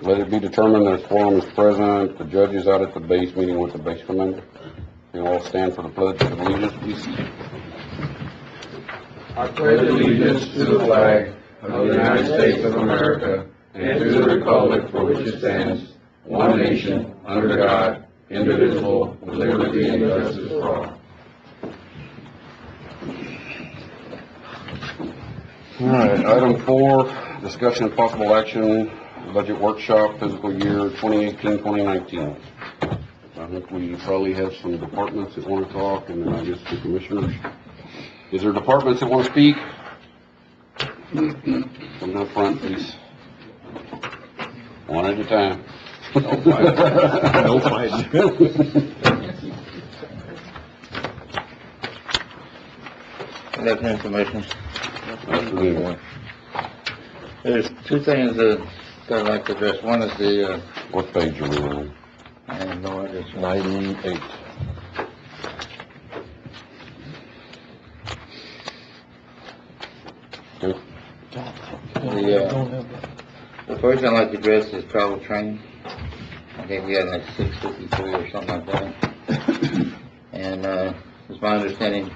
Let it be determined that a quorum is present. The judge is out at the base meeting with the base commander. You all stand for the pledge of allegiance, please. I pledge allegiance to the flag of the United States of America and to the republic for which it stands, one nation, under God, indivisible, with liberty and justice for all. All right, item 4, discussion of possible action, budget workshop, fiscal year 2018-2019. I think we probably have some departments that want to talk, and then I guess the commissioners. Is there departments that want to speak? Come up front, please. One at a time. No fighting. No fighting. Good afternoon, Commissioners. Afternoon. There's two things that I'd like to address. One is the, What page are we on? I have no idea. 98. Okay. The first I'd like to address is travel training. I think we had like 653 or something like that. And, it's my understanding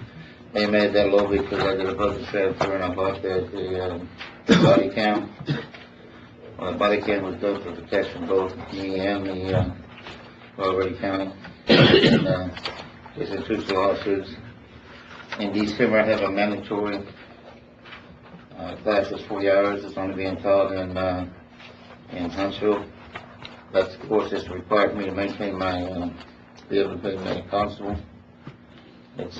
they made that low because I did a budget transfer and I bought the body cam. Well, the body cam was done for protection, both me and the, Already County. And, it's in 2 lawsuits. In December, I have a mandatory class is 40 hours. It's only being taught in Huntsville. That's, of course, just required me to maintain my, be able to pay my constable. It's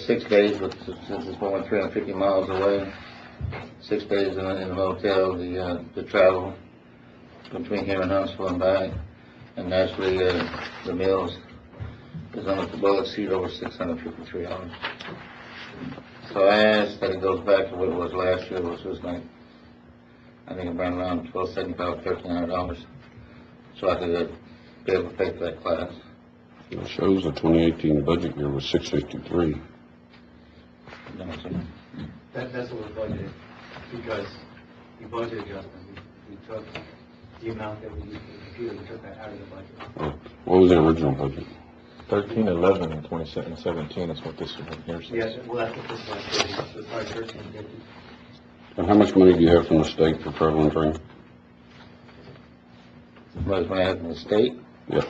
6 days, but since it's more than 350 miles away, 6 days in the hotel, the travel between here and Huntsville and back, and naturally, the meals is on the bullet seat over $653. So I asked that it goes back to what it was last year, which was like, I think around $1,275, $1,300, so I could be able to pay for that class. It shows the 2018 budget year was 653. That's what we budgeted, because the budget adjustment, we took the amount that we used for the computer, we took that out of the budget. What was the original budget? 1311 and 2017 is what this one here says. Yes, well, that's what this one is, so it's probably 1350. And how much money do you have from the state for travel and training? What is when I have in the state? Yeah.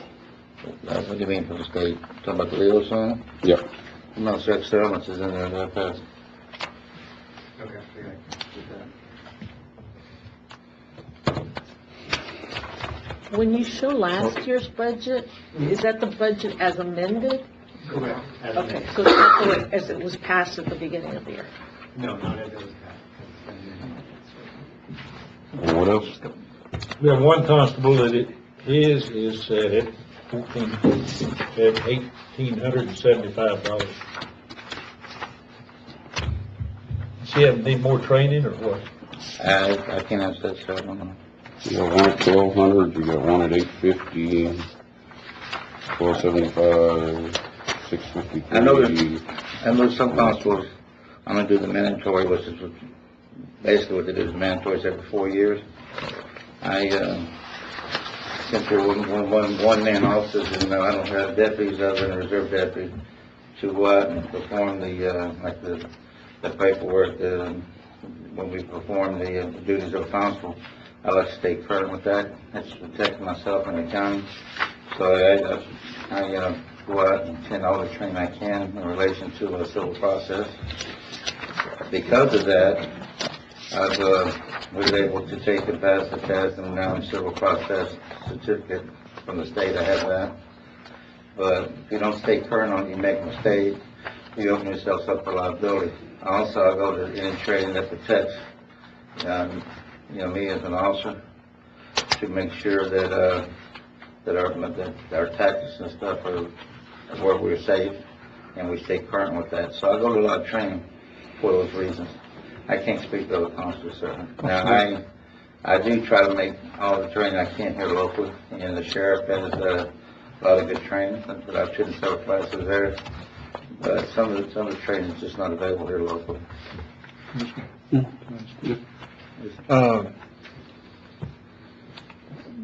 What do you mean from the state? Talking about the Leo son? Yeah. No, six settlements is in there, that passed. Okay, yeah, get that. When you show last year's budget, is that the budget as amended? Correct. As Okay, amended. so it's not the way as it was passed at the beginning of the year. No, not as it was passed. And what else? We have one constable that it is at $1,875. Does he need more training or what? I can't answer that, sir, I don't know. You got one at 1,200, you got one at 850, 1,275, 653. I know some constables, I'm gonna do the mandatory, which is basically what they do is mandatory every 4 years. Since we're one-man officers, and I don't have deputies other than reserve deputies to go out and perform the paperwork, when we perform the duties of constable. I like to stay current with that. That's protecting myself and the county. So I go out and attend all the training I can in relation to a civil process. Because of that, I was able to take and pass the test and now in civil process certificate from the state. I have that. But if you don't stay current on it, you make a mistake, you open yourself up for liability. Also, I go to any training that protects me as an officer, to make sure that our tactics and stuff are where we're safe and we stay current with that. So I go to a lot of training for those reasons. I can't speak to other constables, sir. Now I do try to make all the training I can here locally, and the sheriff has a lot of good training, but I've taken several classes there. But some of the training is just not available here locally.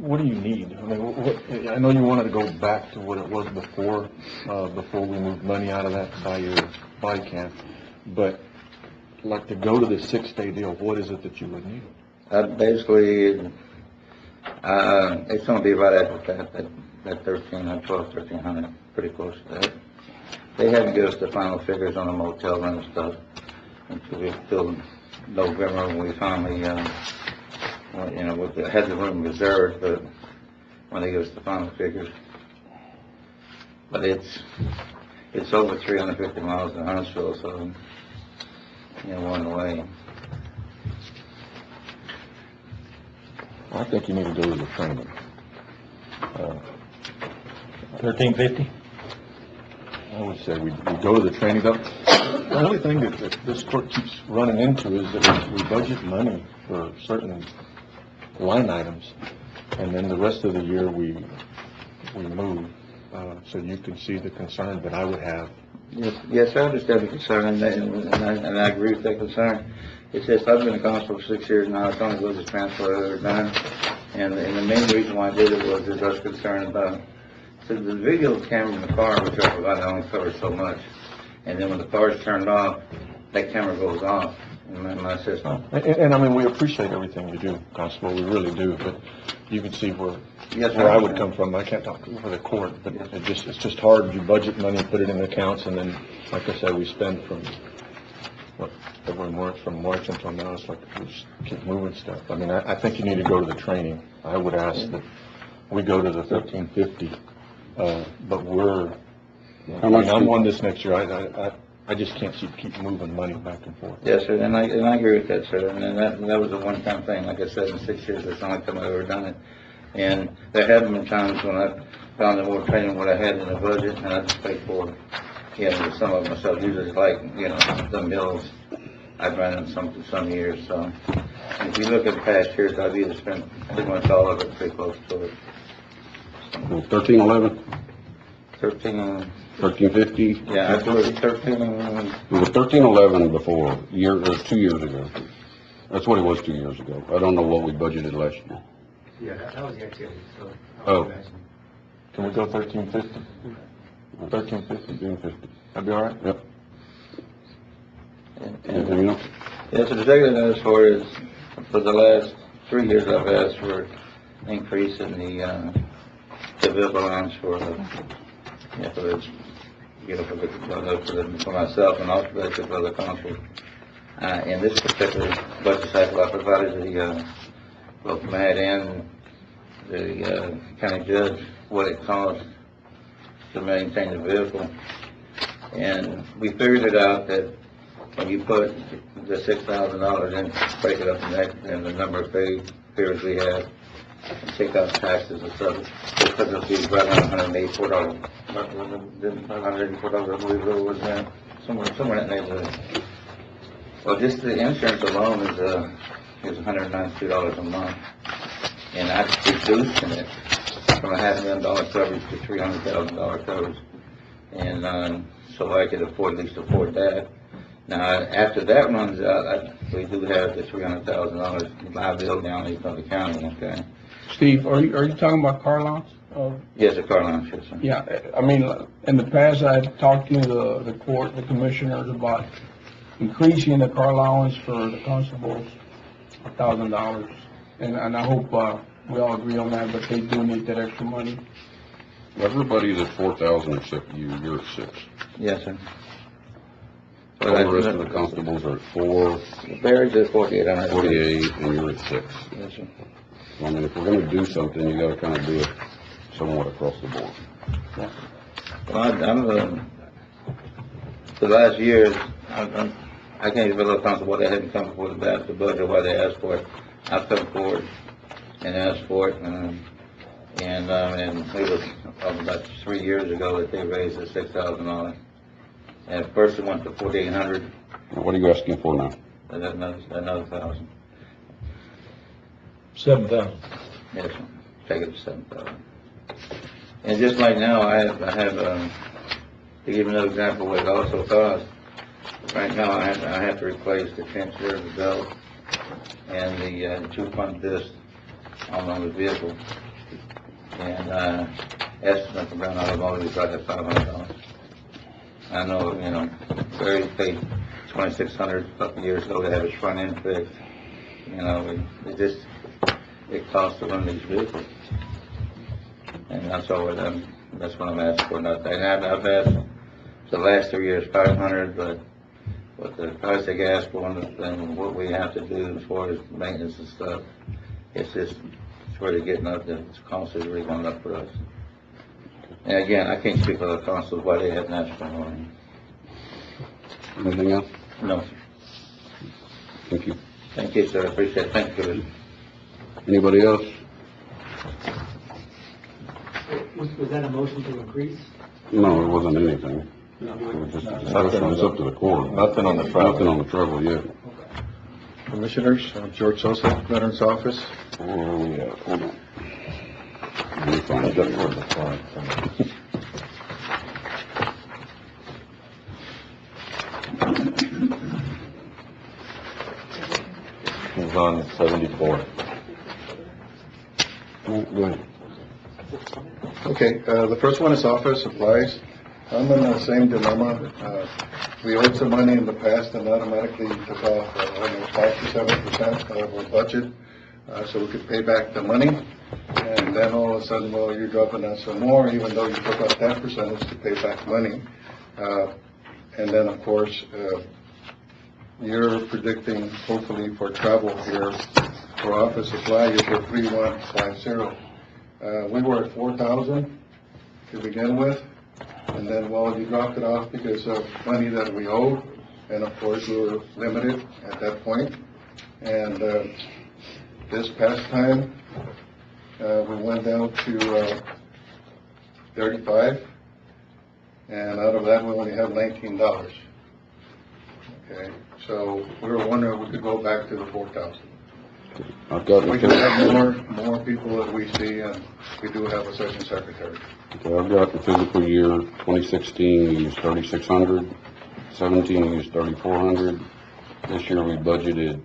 what do you need? I mean, I know you wanted to go back to what it was before, before we moved money out of that by your body cam, but like to go to the 6-day deal, what is it that you would need? Basically, it's gonna be right at that 1300, pretty close to that. They haven't given us the final figures on the motel room and stuff until November when we finally, we had the room reserved, but when they give us the final figures. But it's over 350 miles to Huntsville, so, one way. I think you need to go to the training. 1350? I would say we go to the training. The only thing that this court keeps running into is that we budget money for certain line items, and then the rest of the year we move. So you can see the concern that I would have. Yes, I understand the concern, and I agree with that concern. It's just, I've been a constable for 6 years now. It's only the transfer I've ever done. And the main reason why I did it was I was concerned about, so the video camera in the car, which I provided, only covers so much. And then when the car is turned off, that camera goes off in my system. And I mean, we appreciate everything you do, Constable, we really do, but you can see where Yes, I would come from. I can't talk for the court, but it's just hard. You budget money, put it in accounts, and then, like I said, we spend from, from March until now, it's like we just keep moving stuff. I mean, I think you need to go to the training. I would ask that we go to the 1350, but I'm on this next year. I just can't keep moving money back and forth. Yes, sir, and I agree with that, sir. And that was a one-time thing. Like I said, in 6 years, that's the only time I've ever done it. And there have been times when I found more training than what I had in the budget, and I just paid for, some of it myself. Usually, like, the mills, I've run in some years. So, and if you look at the past years, I've either spent pretty much all of it, pretty close to it. 1311, 1350. 1350? Yeah, I do it 13. It was 1311 before, 2 years ago. That's what it was 2 years ago. I don't know what we budgeted last year. Yeah, that was the activity, so. Oh. Can we go 1350? 1350? That'd be all right? Yep. And, Anything else? yes, so the second thing as far as, for the last 3 years, I've asked for increase in the vehicle allowance for myself and also for the council. In this particular budget cycle, I provided both Matt and the county judge what it costs to maintain the vehicle. And we figured it out that when you put the $6,000 in, break it up in the number of periods we have, and take out taxes and stuff, because it'll be right around $184. $184, I believe it was that. Somewhere in that neighborhood. Well, just the insurance alone is $192 a month. And I reduced it from $500,000 coverage to $300,000 coverage. And so I could at least afford that. Now, after that runs out, we do have the $300,000 liability on the county, okay? Steve, are you talking about car loans? Yes, the car loan, yes, sir. Yeah, I mean, in the past, I had talked to the court, the commissioners about increasing the car allowance for the constables, $1,000. And I hope we all agree on that, but they do need that extra money. Everybody's at 4,000 except you. You're at 6. Yes, sir. All the rest of the constables are at 4, Barry's at 4,800. 48, and you're at 6. Yes, sir. I mean, if we're gonna do something, you gotta kind of do it somewhat across the board. Well, the last years, I can't even feel comfortable they haven't come before the budget, why they asked for it. I've come forward and asked for it, and it was about 3 years ago that they raised it $6,000. And at first it went to 4,800, What are you asking for now? and then another 1,000. 7,000. Yes, sir. Take it to 7,000. And just like now, I have to give another example of what it also costs. Right now, I have to replace the transfer of the belt and the 2-front disc on the vehicle. And, estimate from Brown Automotive is right at $500. I know, you know, Barry paid $2,600 a couple of years ago to have his front end fixed. You know, it costs to run these vehicles. And that's all, that's what I'm asking for, nothing. And I've asked the last 3 years, 500, but with the price of gas going up and what we have to do as far as maintenance and stuff, it's really getting up, the cost is really going up for us. And again, I can't speak for the constables, why they haven't asked for more. Anything else? No, Thank you. thank you, sir, I appreciate it, thank you. Anybody else? Was that a motion to increase? No, it wasn't anything. It was just a discussion. It's up to the court. Nothing on the travel. Nothing on the travel yet. Commissioners, George Sosa, Veterans Office. Oh, yeah, hold on. Let me find That's it. where the front. It's on 74. Go ahead. Okay, the first one is office supplies. I'm in the same dilemma. We owed some money in the past and automatically took off almost 5 to 7% of our budget, so we could pay back the money. And then all of a sudden, well, you're dropping us some more, even though you took off that percentage to pay back money. And then, of course, you're predicting, hopefully, for travel here for office supply, you're for 3150. We were at 4,000 to begin with, and then, well, you dropped it off because of money that we owed, and of course, we were limited at that point. And this past time, we went down to 35, and out of that, we only have $19. Okay, so we were wondering if we could go back to the 4,000. I've got, We can have more people that we see, and we do have a session secretary. okay, I've got the fiscal year 2016, we used 3,600, 17, we used 3,400. This year we budgeted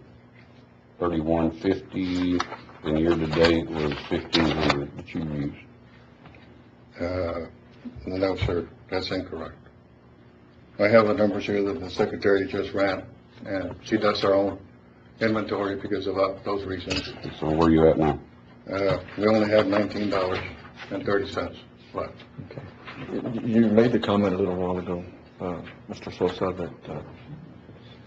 3,150, and year to date was 1,500 that you used. No, sir, that's incorrect. I have the numbers here that the secretary just ran, and she does her own inventory because of those reasons. So where you at now? We only have $19.30 left. You made the comment a little while ago, Mr. Sosa, that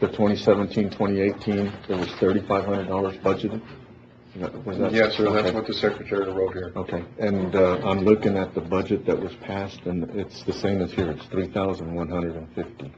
the 2017, 2018, there was $3,500 budgeted? Was that? Yes, sir, that's Okay. what the secretary wrote here. Okay, and I'm looking at the budget that was passed, and it's the same as here, it's 3,150.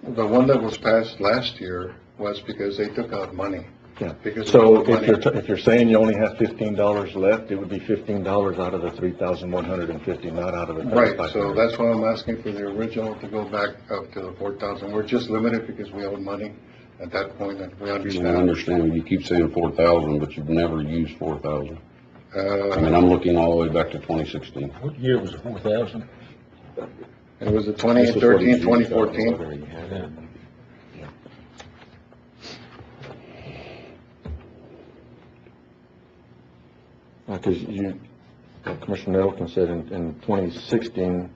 The one that was passed last year was because they took out money. Yeah. Because So of the money. if you're saying you only have $15 left, it would be $15 out of the 3,150, not out of the 3,500. Right, so that's why I'm asking for the original to go back up to the 4,000. We're just limited because we owe money at that point, and we I understand. understand, you keep saying 4,000, but you've never used 4,000. I mean, Uh, I'm looking all the way back to 2016. What year was it, 4,000? It was the This is what he's 2013, used, 2014. whether he had it. Because Commissioner Nettleton said in 2016,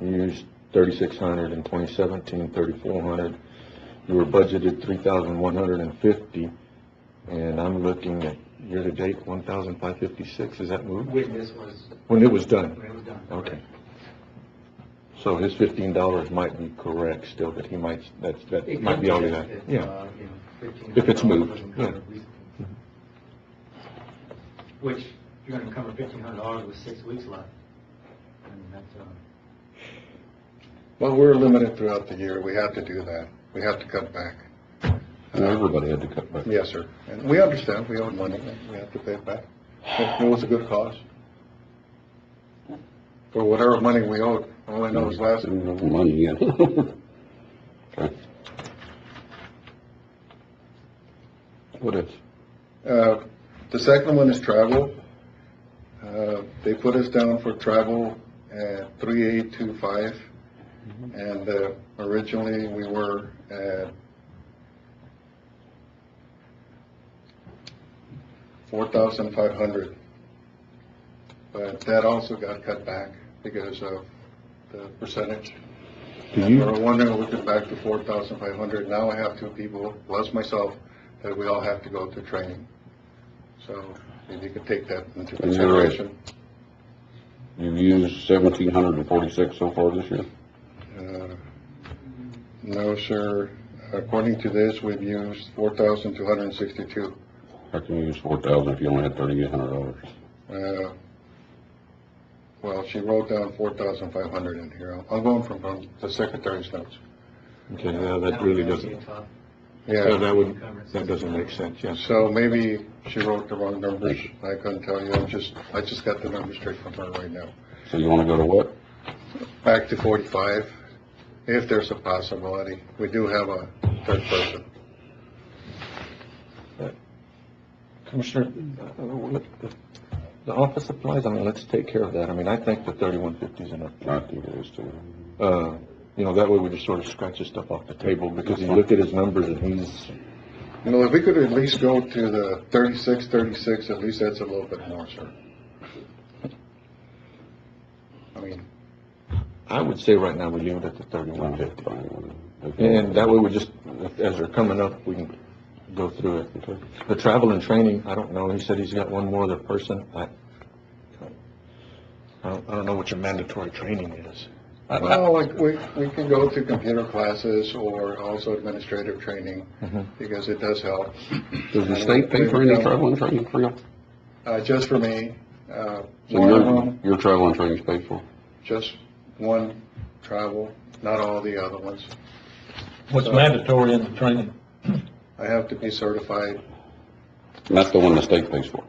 you used 3,600, in 2017, 3,400. You were budgeted 3,150, and I'm looking at year-to-date, 1,556. Is that moved? When this was, When it was done? when it was done. Okay. So his $15 might be correct still, that he might, that It might could be all he if, had. you Yeah. know, If it's $1,500 moved, wasn't yeah. covered recently. Which, you're gonna cover $1,500 with 6 weeks left. And that's, Well, we're limited throughout the year. We have to do that. We have to cut back. And everybody had to cut back. Yes, sir. And we understand, we owe money, and we have to pay it back. It was a good cause. For whatever money we owed, all I know is last, Money, yeah. Okay. What else? the second one is travel. They put us down for travel at 3,825, and originally we were at 4,500. but that also got cut back because of the percentage. Do And you, we're wondering, we get back to 4,500. Now I have two people, plus myself, that we all have to go to training. So if you could take that into And you're- consideration. You've used 1,746 so far this year? No, sir. According to this, we've used 4,262. How can you use 4,000 if you only had $3,800? Well, she wrote down 4,500 in here. I'm going from the secretary's notes. okay, yeah, that really doesn't, Yeah, that doesn't make sense, yes. so maybe she wrote the wrong numbers. I couldn't tell you. I just got the numbers straight from her right now. So you wanna go to what? Back to 45, if there's a possibility. We do have a third person. Commissioner, the office supplies, I mean, let's take care of that. I mean, I think the 3150 is enough. I think it is too. You know, that way we just sort of scratch this stuff off the table, because you look at his numbers and he's, You know, if we could at least go to the 36, at least that's a little bit more, sir. I mean, I would say right now we leave it at the 3150. And that way we just, as they're coming up, we can go through it. The travel and training, I don't know, he said he's got one more other person. I don't know what your mandatory training is. well, like, we can go to computer classes or also administrative training, because it does help. Does the state pay for any travel and training for you? Just for me, So one of them, your travel and training is paid for? just one travel, not all the other ones. What's mandatory in the training? I have to be certified. And that's the one the state pays for?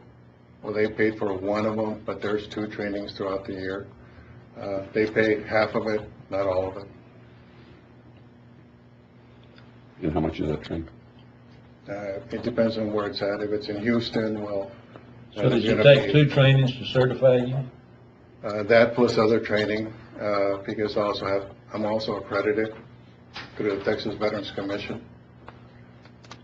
Well, they paid for one of them, but there's two trainings throughout the year. They pay half of it, not all of it. And how much is that training? It depends on where it's at. If it's in Houston, well. So did it's you gonna take be- 2 trainings to certify you? That plus other training, because I'm also accredited through the Texas Veterans Commission.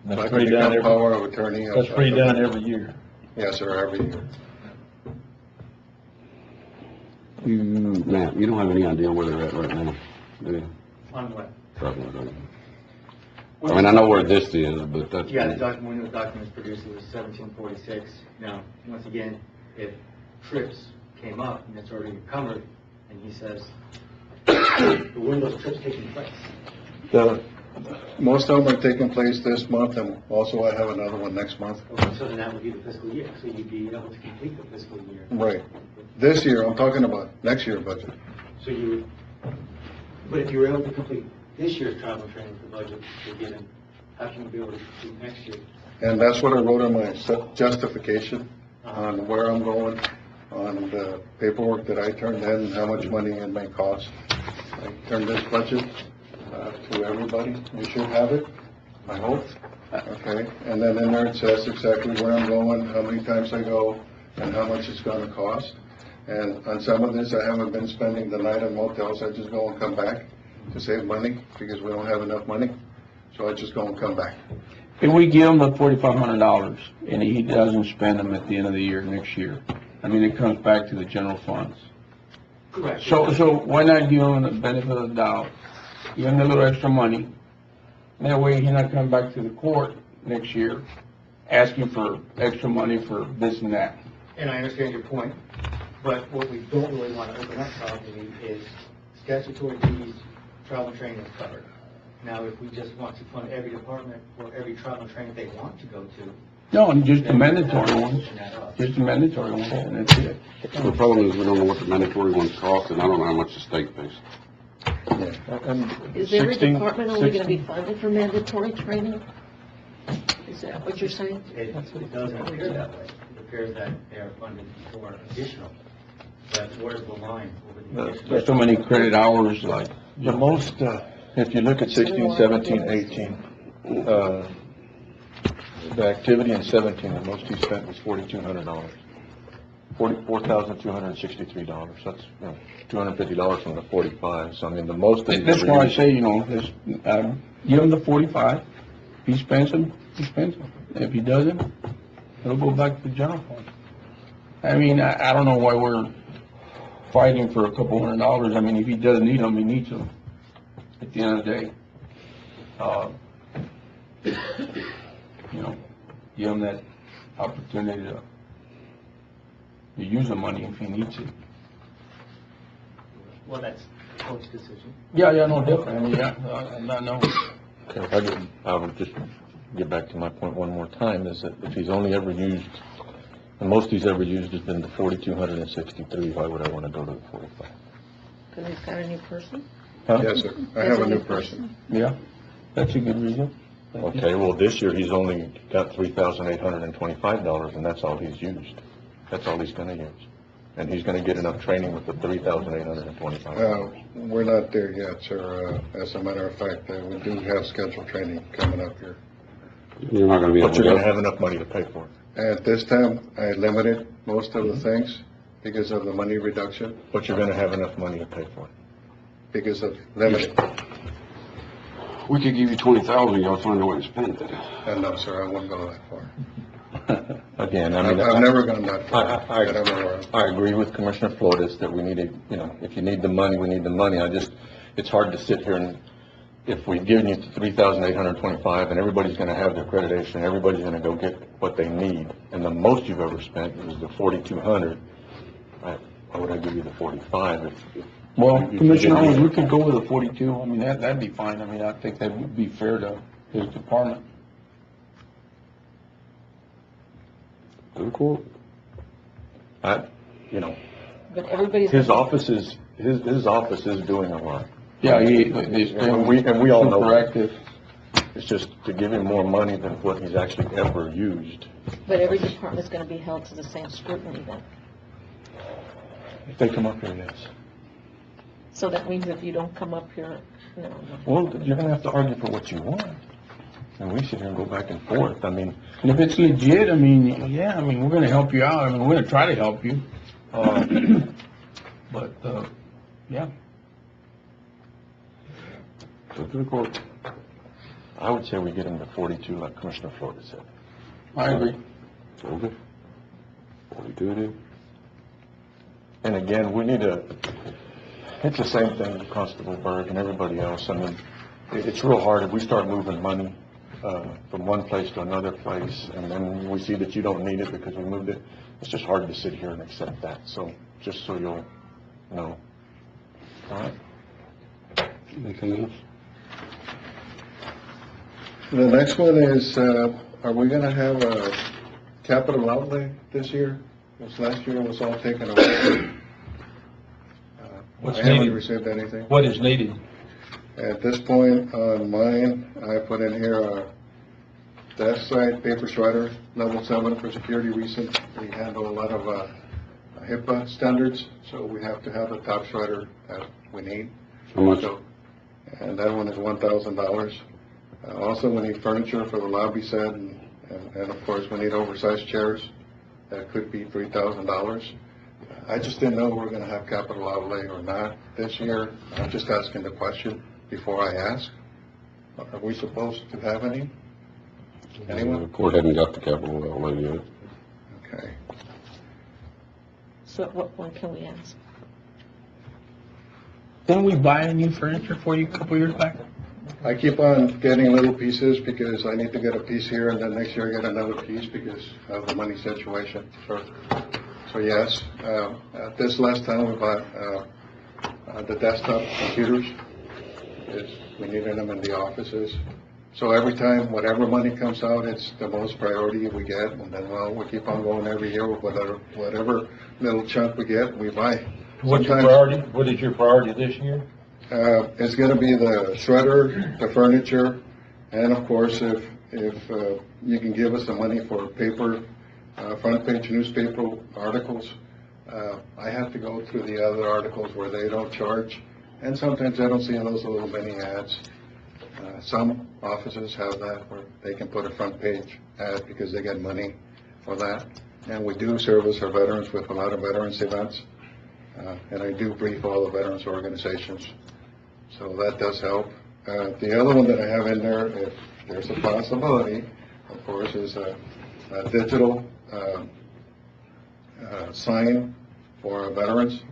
So I That's can pretty done become power of attorney. that's pretty done every year. Yes, sir, every year. Matt, you don't have any idea where they're at right now, do you? On what? Travel and training. I mean, I know where this is, but that's. Yeah, when the document's produced, it was 1746. Now, once again, if trips came up and it's already covered, and he says, when are those trips taking place? Most of them are taking place this month, and also I have another one next month. Okay, so then that would be the fiscal year, so you'd be able to complete the fiscal year. Right. This year, I'm talking about next year budget. So but if you were able to complete this year's travel and training for budget you're given, how can you be able to complete next year? And that's what I wrote in my justification on where I'm going, on the paperwork that I turned in, and how much money it may cost. I turned this budget to everybody. You should have it, I hope. Okay, and then in there it says exactly where I'm going, how many times I go, and how much it's gonna cost. And on some of this, I haven't been spending the night at motels. I just go and come back to save money, because we don't have enough money. So I just go and come back. If we give him the $4,500 and he doesn't spend them at the end of the year, next year, I mean, it comes back to the general funds. Correct. So why not give him the benefit of the doubt? Give him a little extra money. That way he's not coming back to the court next year asking for extra money for this and that. And I understand your point, but what we don't really want to open up probably is statutory duties, travel and training is covered. Now, if we just want to fund every department or every travel and training they want to go to. No, and just the mandatory ones, Open that up. just the mandatory ones, and that's it. The problem is we don't know what the mandatory ones cost, and I don't know how much the state pays. Is every department only gonna be funded for mandatory training? Is that what you're saying? It doesn't appear that way. It appears that they are funded for additional. But where's the line over the additional? There's so many credit hours, like, The most, if you look at 16, 17, 18, the activity in 17, the most he spent was $4,200. $44,263. That's, $250 from the 45. So I mean, the most. that he's that's ever why I used- say, give him the 45. If he spends them, he spends them. If he doesn't, it'll go back to the general fund. I mean, I don't know why we're fighting for a couple $100. I mean, if he doesn't need them, he needs them at the end of the day. You know, give him that opportunity to use the money if he needs it. Well, that's coach decision. Yeah, no, definitely. I mean, no. Okay, I would just get back to my point one more time, is that if he's only ever used, the most he's ever used has been the 4,263, why would I want to go to the 45? Because he's got a new person? Huh? Yes, sir. I have a new person. Yeah, that's a good reason. Okay, well, this year he's only got $3,825, and that's all he's used. That's all he's gonna use. And he's gonna get enough training with the $3,825. We're not there yet, sir. As a matter of fact, we do have scheduled training coming up here. You're not gonna be able But to you're gonna go. have enough money to pay for it. At this time, I limited most of the things because of the money reduction, But you're gonna have enough money to pay for it. because of limited. We could give you 20,000, y'all find a way to spend it. No, sir, I wouldn't go that far. Again, I I've mean, never gone that far I- that I'm aware of. I agree with Commissioner Flores that we need to, you know, if you need the money, we need the money. It's hard to sit here and, if we've given you 3,825 and everybody's gonna have their accreditation, everybody's gonna go get what they need, and the most you've ever spent is the 4,200, why would I give you the 45 if Well, if you Commissioner didn't Owens, need we it? could go with a 42. I mean, that'd be fine. I mean, I think that would be fair to his department. To the court. You know, But everybody's. his office is doing a lot. Yeah, he's And we all know that. proactive. It's just to give him more money than what he's actually ever used. But every department's gonna be held to the same scrutiny then. If they come up here, yes. So that means if you don't come up here, no. Well, you're gonna have to argue for what you want. And we sit here and go back and forth. I mean, And if it's legit, I mean, yeah, I mean, we're gonna help you out. I mean, we're gonna try to help you. But, yeah. To the court. I would say we get him to 42 like Commissioner Flores said. I agree. Okay. 42 it is. And again, we need to, it's the same thing with Constable Berg and everybody else. I mean, it's real hard if we start moving money from one place to another place, and then we see that you don't need it because we moved it. It's just hard to sit here and accept that. So, just so you'll know. All right? Anything else? The next one is, are we gonna have a capital outlay this year? This last year was all taken away. What's I haven't needed? received anything. What is needed? At this point on mine, I put in here a desk side paper shredder, level 7 for security reasons. We handle a lot of HIPAA standards, so we have to have a top shredder that we need. How much? So, and that one is $1,000. Also, we need furniture for the lobby set, and of course, we need oversized chairs. That could be $3,000. I just didn't know if we we're gonna have capital outlay or not this year. I'm just asking the question before I ask. Are we supposed to have any? Anyone? The court hadn't got the capital outlay yet. Okay. So at what point can we ask? Didn't we buy a new furniture for you a couple years back? I keep on getting little pieces because I need to get a piece here, and then next year I get another piece because of the money situation. So yes, this last time we bought the desktop computers. We needed them in the offices. So every time, whatever money comes out, it's the most priority we get, and then, well, we keep on going every year with whatever little chunk we get, we buy. What's your Sometimes- priority? What is your priority this year? It's gonna be the shredder, the furniture, and of course, if you can give us the money for paper, front page newspaper articles, I have to go through the other articles where they don't charge, and sometimes I don't see those little mini ads. Some offices have that where they can put a front page ad because they get money for that. And we do service our veterans with a lot of veterans events, and I do brief all the veterans organizations. So that does help. The other one that I have in there, if there's a possibility, of course, is a digital sign for our veterans,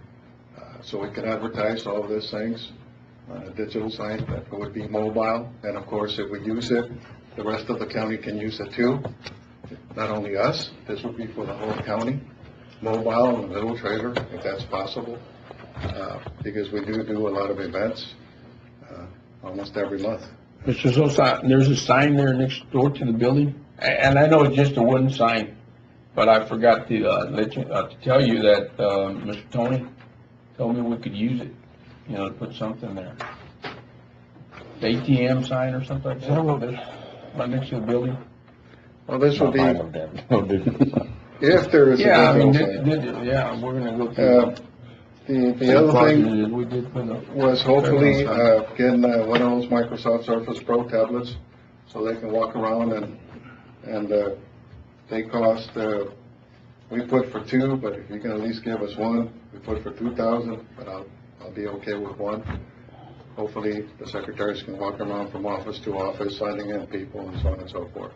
so we can advertise all of these things on a digital sign that would be mobile. And of course, if we use it, the rest of the county can use it too. Not only us, this would be for the whole county, mobile and a little trailer, if that's possible, because we do a lot of events almost every month. Mr. Sosa, there's a sign there next door to the building, and I know it's just a wooden sign, but I forgot to to tell you that Mr. Tony told me we could use it, to put something there. The ATM sign or something like that, right next to the building. Well, this would be, No digital. if there is a Yeah, I mean, digital sign. yeah, we're gonna go through. The other thing We did put a. was hopefully getting one of those Microsoft Surface Pro tablets, so they can walk around and they cost, we put for two, but if you can at least give us one, we put for 2,000, but I'll be okay with one. Hopefully, the secretaries can walk around from office to office, signing in people and so on and so forth.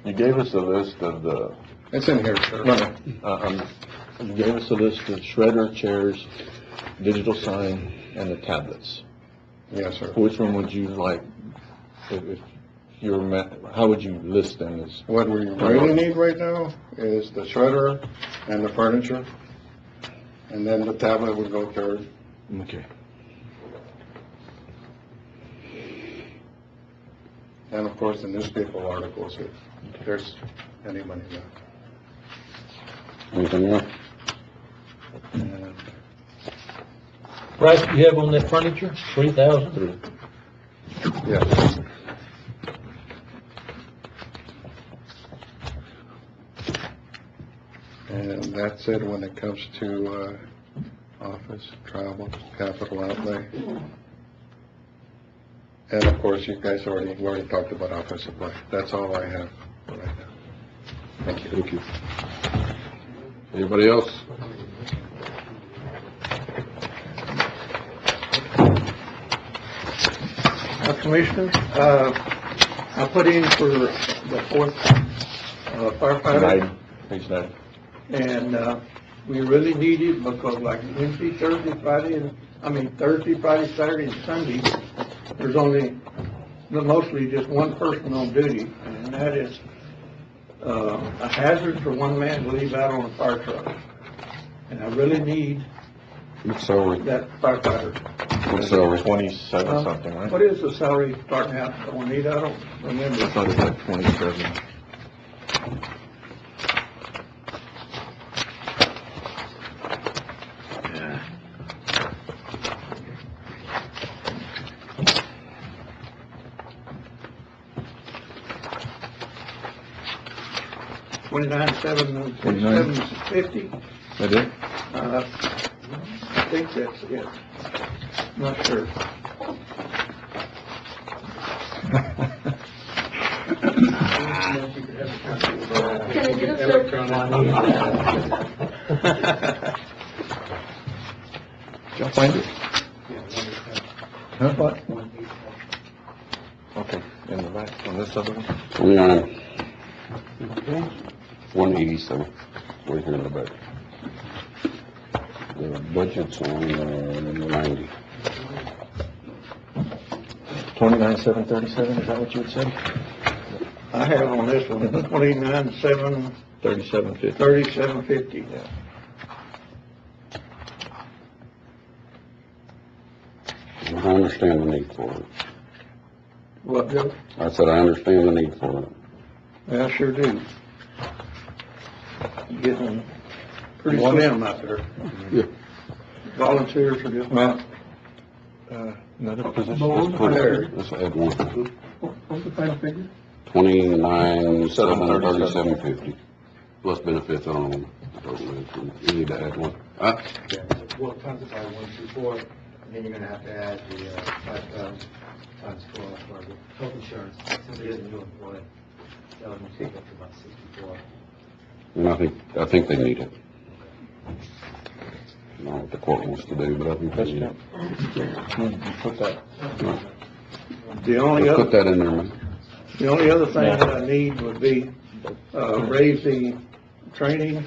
You gave us a list of the, It's in here, sir. you gave us a list of shredder, chairs, digital sign, and the tablets. Yes, sir. Which one would you like, if you were, how would you list them as? What we really need right now is the shredder and the furniture, and then the tablet would go third. Okay. And of course, the newspaper articles, if there's any money left. Anything else? And Price you have on that furniture, 3,000? yes. And that's it when it comes to office, travel, capital outlay. And of course, you guys we already talked about office supply. That's all I have for right now. Thank you. Thank you. Anybody else? Commissioners, I put in for the fourth firefighter, Page 9. and we really need it because like Wednesday, Thursday, Thursday, Friday, Saturday, and Sunday, there's mostly just one person on duty, and that is a hazard for one man to leave out on a fire truck. And I really need What salary? that firefighter. What salary? 27 something, right? What is the salary starting out on need? I don't remember. I thought it was like 27. $29,750. That it? I think that's it. Not sure. Can I get a Did y'all find it? Huh? What? Okay, in the back, on this other one? 29. 187. Right here in the back. The budget's on 90. 29,737, is that what you had said? I have on this one, 29,750. 3750. Yeah. I understand the need for it. What, Joe? I said I understand the need for it. Yeah, I sure do. Getting pretty slim out there. Yeah. Volunteers are just not. Another position? Let's add one. What's the final figure? 29,737.50 plus benefits. I don't know. You need to add one. Well, it comes by 124, and then you're gonna have to add the 5,000 times 12 for the health insurance, since it is a new employee. That would take up to about 64. And I think they need it. I don't know what the court wants to do, but I think they need it. You put that. The only Let's other, put that in there, man. the only other thing that I need would be, raise the training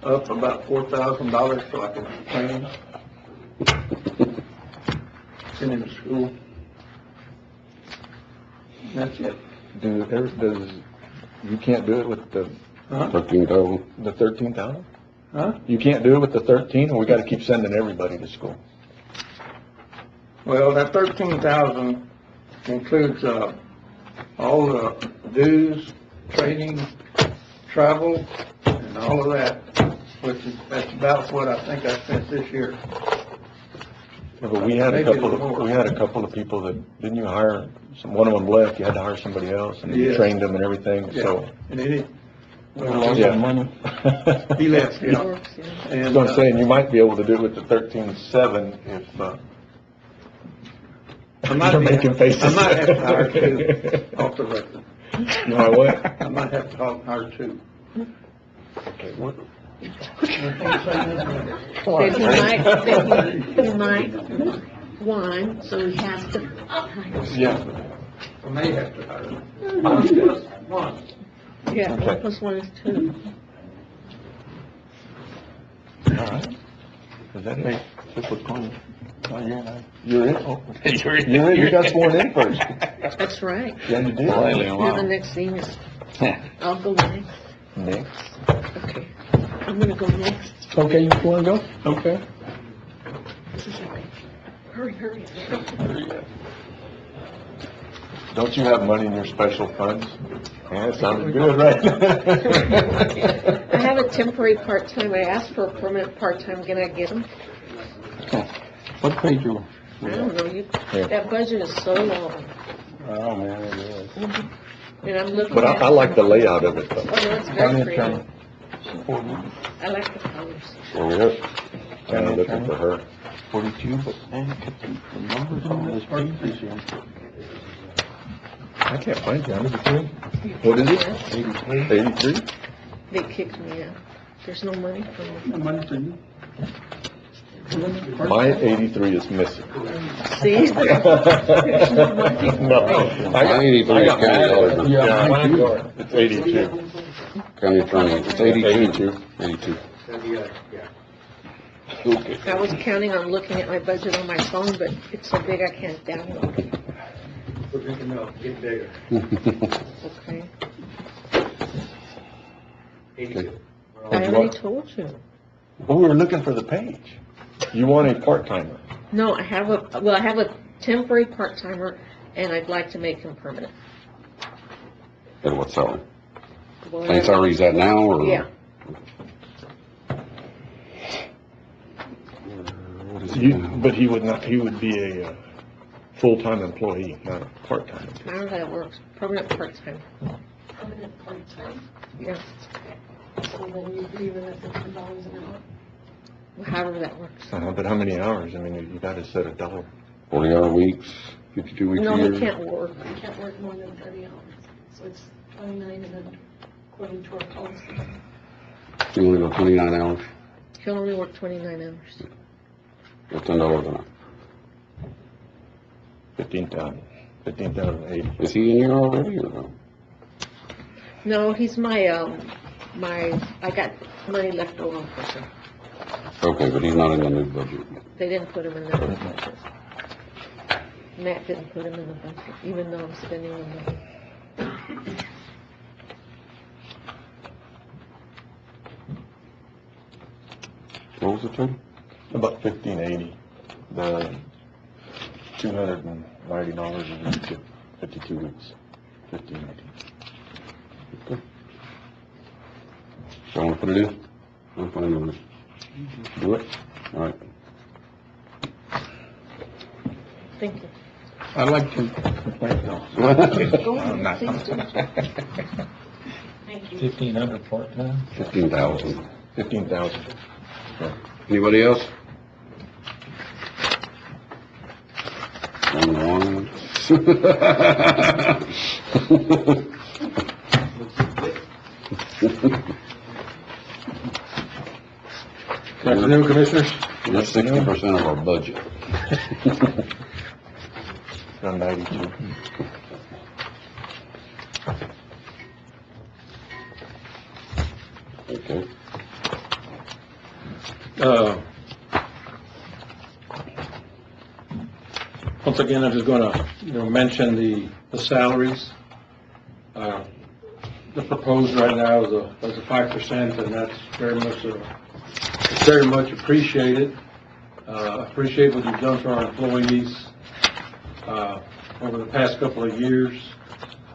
up about $4,000 so I can train him. Send him to school. That's it. You can't do it with the Huh? 13,000. 13,000? Huh? You can't do it with the 13, or we gotta keep sending everybody to school? Well, that 13,000 includes, all the dues, training, travel, and all of that, that's about what I think I spent this year. Yeah, but we had a Maybe a couple little more. of people that, didn't you hire, one of them left, you had to hire somebody else, and you Yes. trained them and everything, so. And then Yeah. he left, It yeah. works, yeah. And, So I'm saying, you might be able to do it with the 13,700 if, I might you're be- making faces. I might have to hire two off the record. You know what? I might have to hire two. Okay, what? That he might one, so he has to hire. Yeah. I may have to hire one. Yeah, Okay. 1 plus 1 is 2. All right. Is that it? That's what's going on. Oh, you're in? Oh. You're in, you got sworn in first. That's right. Yeah, you did. You're the next senior. I'll go next. Next. Okay. I'm gonna go next. Okay, you wanna go? Okay. This is okay. Hurry, hurry. Don't you have money in your special funds? Yeah, that sounded good, right? I have a temporary part-time. I asked for a permanent part-time. Can I get them? What page you? I don't know. Yeah. That budget is so long. Oh, man, it is. And I'm looking But at. I like the layout of it, Oh, though. no, it's very pretty. I like the colors. Where we at? Kind of looking for her. 42, but man, the numbers on this page is here. I can't find you, under the thing. What is it? 83? They kicked me out. There's no money for me. The money for you. My 83 is missing. See? There's no money. No. My 83 is county auditor. Yeah, mine are. It's 82. County attorney, it's 82. 82. Okay. I was counting on looking at my budget on my phone, but it's so big I can't download it. We're drinking milk, get bigger. Okay. 82. I already told you. Well, we were looking for the page. You want a part-timer. No, I have a temporary part-timer, and I'd like to make him permanent. At what salary? Well, Same salary he's at now, or? Yeah. What is he now? But he would not, he would be a full-time employee, not a part-time employee. How that works, permanent part-time. Permanent part-time, Yeah, so then you'd leave it at $50 an hour. however that works. But how many hours? I mean, you gotta set a dollar. 40-hour weeks, 52 weeks a No, year? he can't work. You can't work more than 30 hours, so it's 29 and then according to our policy. You only go 29 hours, He'll only work 29 hours. or $10 an hour. 15,080. Is he in here already, or no? No, he's my, I got money left over for him. Okay, but he's not in the new budget. They didn't put him in the budget. Matt didn't put him in the budget, even though I'm spending the money. What was the total? About 1,580. The $290 a week, 52 weeks. 1,580. So I want to put it in? I'm fine with it. Do it? All right. Thank you. I'd like to complain though. Go on, please do. Thank you. 1,500 part-time? 15,000. 15,000. Anybody else? Going once. Afternoon, Commissioners. That's 60% of our budget. Around 92. Okay. Once again, I'm just gonna, mention the salaries. The proposed right now is a 5%, and that's very much appreciated. Appreciate what you've done for our employees, over the past couple of years.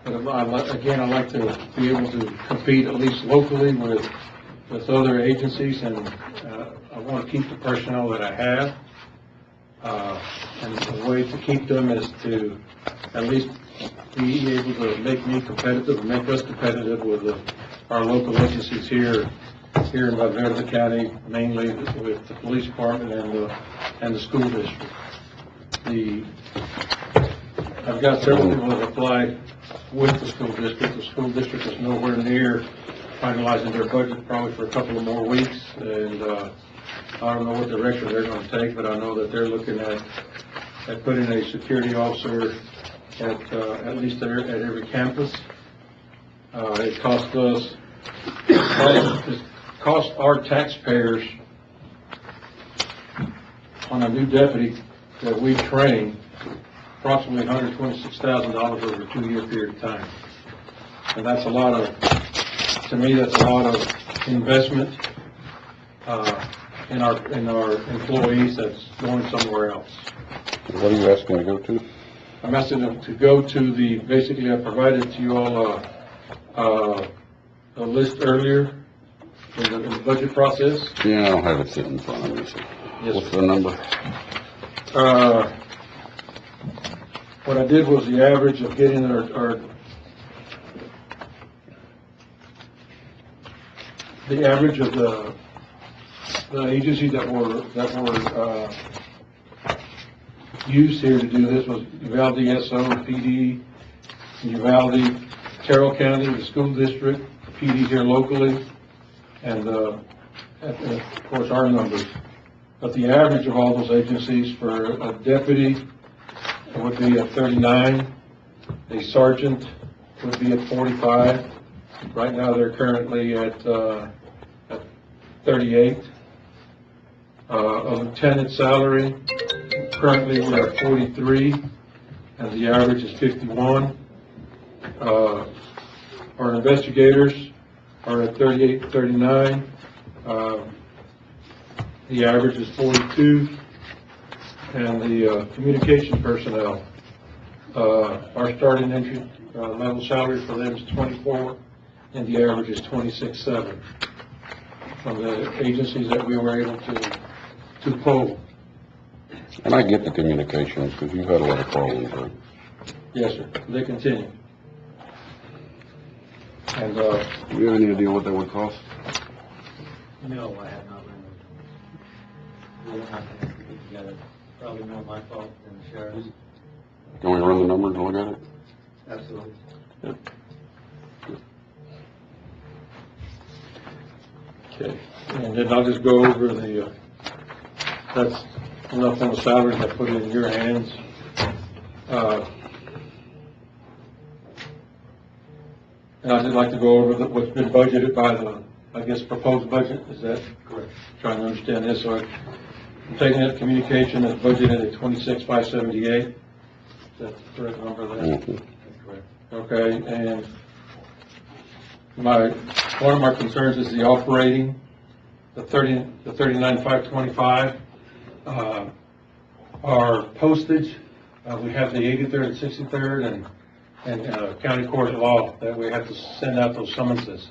But I'd like to be able to compete at least locally with other agencies, and I want to keep the personnel that I have. And the way to keep them is to at least be able to make me competitive and make us competitive with our local agencies here in Valverde County, mainly with the police department and the school district. I've got several people that applied with the school district. The school district is nowhere near finalizing their budget, probably for a couple of more weeks, and I don't know what direction they're going to take, but I know that they're looking at putting a security officer at least at every campus. It cost our taxpayers on a new deputy that we train approximately $126,000 over a 2-year period of time. And that's to me, that's a lot of investment in our employees that's going somewhere else. What are you asking to go to? I'm asking them to go to basically I provided to you all a list earlier in the budget process. Yeah, I don't have it sitting in front of me. So. Yes, What's sir. the number? What I did was the average of getting the average of the agencies that were used here to do this was Uvalde SO, PD, Uvalde, Carroll County, the school district, PD here locally, and of course our numbers. But the average of all those agencies for a deputy would be at 39, a sergeant would be at 45. Right now they're currently at 38. A lieutenant salary, currently we're at 43, and the average is 51. Our investigators are at 38 to 39. The average is 42. And the communication personnel, our starting entry level salary for them is 24, and the average is 26.7 from the agencies that we were able to poll. And I get the communications because you've had a lot of problems, right? Yes, sir. They continue. And Do you have any idea what that would cost? No, I have not. We're not going to put it together. Probably more my fault than the sheriff's. Can we run the numbers and look at it? Absolutely. okay, and then I'll just go over that's enough on the salaries I put it in your hands. And I'd just like to go over what's been budgeted by proposed budget. Is that correct? Trying to understand this. So I'm taking that communication that's budgeted at 26,578. Is that the correct number there? Mm-hmm. That's correct. Okay, and one of my concerns is the operating, the 39,525. Our postage, we have the 83rd and 63rd and county court of law that we have to send out those summonses,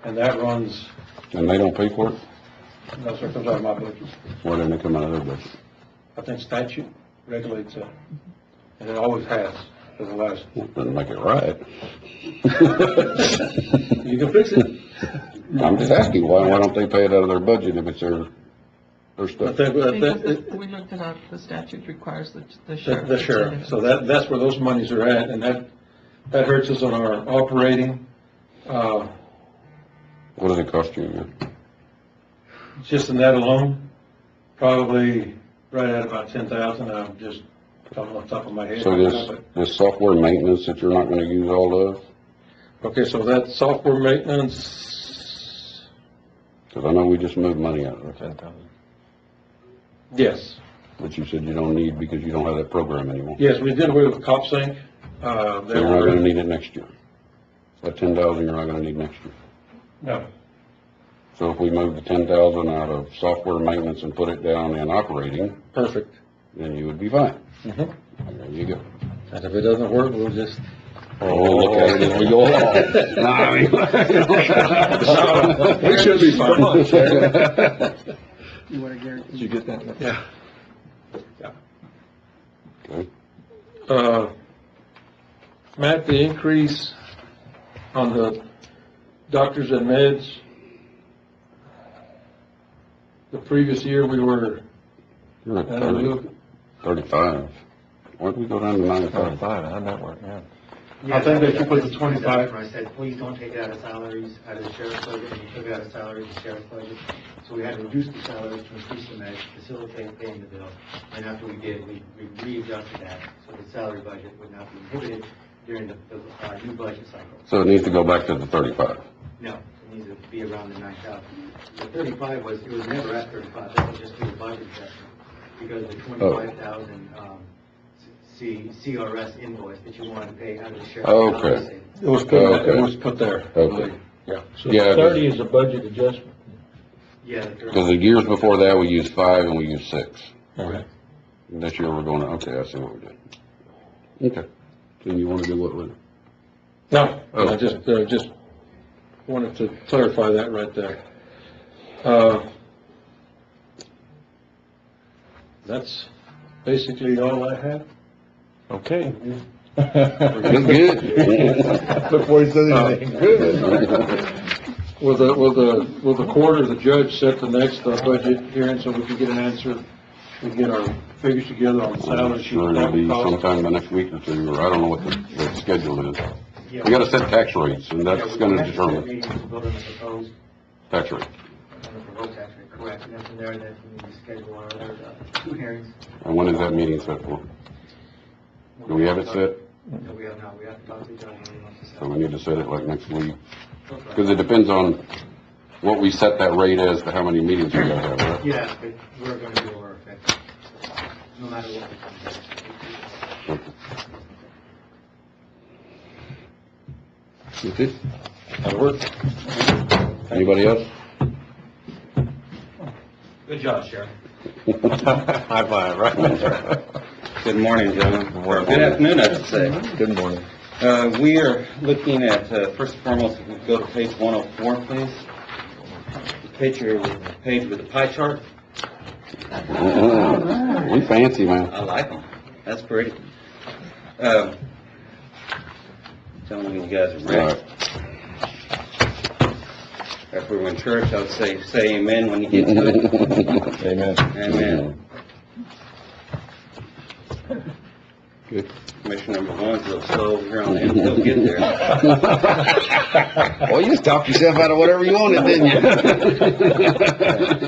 and that runs. And they don't pay for it? No, sir, it comes out of my budget. Why didn't it come out of their budget? I think statute regulates it, and it always has for the last. Doesn't make it right. You can fix it. I'm just asking, why don't they pay it out of their budget if it's their I stuff? think We looked it up, the statute requires the the sheriff. sheriff. So that's where those monies are at, and that hurts us on our operating. What does it cost you a year? Just in that alone, probably right at about 10,000. I'm just talking off the top of my head. So this software maintenance that you're not going to use all of? Okay, so that software maintenance, Because I know we just moved money out of it. 10,000. Yes. Which you said you don't need because you don't have that program anymore. Yes, we did away with CopSync. So you're not gonna need it next year. That 10,000 you're not gonna need next year. No. So if we move the 10,000 out of software maintenance and put it down in operating, Perfect. then you would be fine. Mhm. There you go. And if it doesn't work, we'll just. We'll look at it as we go along. No, I mean. We should be fine. You want to guarantee? Did you get that? Yeah. Okay. Matt, the increase on the doctors and meds, the previous year we were, You're at 35. Why don't we go down to 95? 35, how'd that work, yeah. I think they should put the 25. I said, please don't take it out of salaries, out of the sheriff's budget, and you took it out of salaries, the sheriff's budget. So we had to reduce the salaries to increase the meds, facilitate paying the bill. And after we did, we readjusted that, so the salary budget would not be inhibited during the new budget cycle. So it needs to go back to the 35. No, it needs to be around the 9,000. The 35 was, it was never at 35, that was just through the budget adjustment. Because the 25,000, CRS invoice that you wanted to pay out of the sheriff's. Okay. It was put there. Okay. Yeah. So Yeah, 30 is a budget adjustment. Yeah. Because the years before that, we used 5 and we used 6. Okay. And this year we're going, okay, I see what we did. Okay. So you want to do what with it? No, Oh. I just wanted to clarify that right there. That's basically all I have. Okay. Look good. Before he says anything, good. Will the court or the judge set the next budget hearing so we can get an answer? We get our figures together on the I'm salary sheet. sure it'll be cost? sometime the next week or two, or I don't know what the schedule is. Yeah. We gotta set tax rates, and Yeah, that's we gonna have to set determine meetings to vote on the proposed, tax rate. on the proposed tax rate, correct. And then from there, then we need to schedule our other 2 hearings. And when is that meeting set for? Do we have it set? No, we have not. We have to talk to the judge when he wants to set. So we need to set it like next week. Because it depends on what we set that rate as to how many meetings we gotta have, right? Yeah, but we're going to do our effective, no matter what we come to. That's it? That'll work. Anybody else? Good job, Sheriff. High five, right? Good morning, gentlemen. Good morning. Or good afternoon, I should say. Good morning. We are looking at, first and foremost, if we go to page 104, please. The page with the pie chart. We fancy, man. I like them. That's pretty. Tell me when you guys are All ready. right. If we were in church, I would say amen when you get to it. Amen. Amen. Good. Commissioner number 1's a little slow over here on the end. He'll get there. Well, you just talked yourself out of whatever you wanted, didn't you?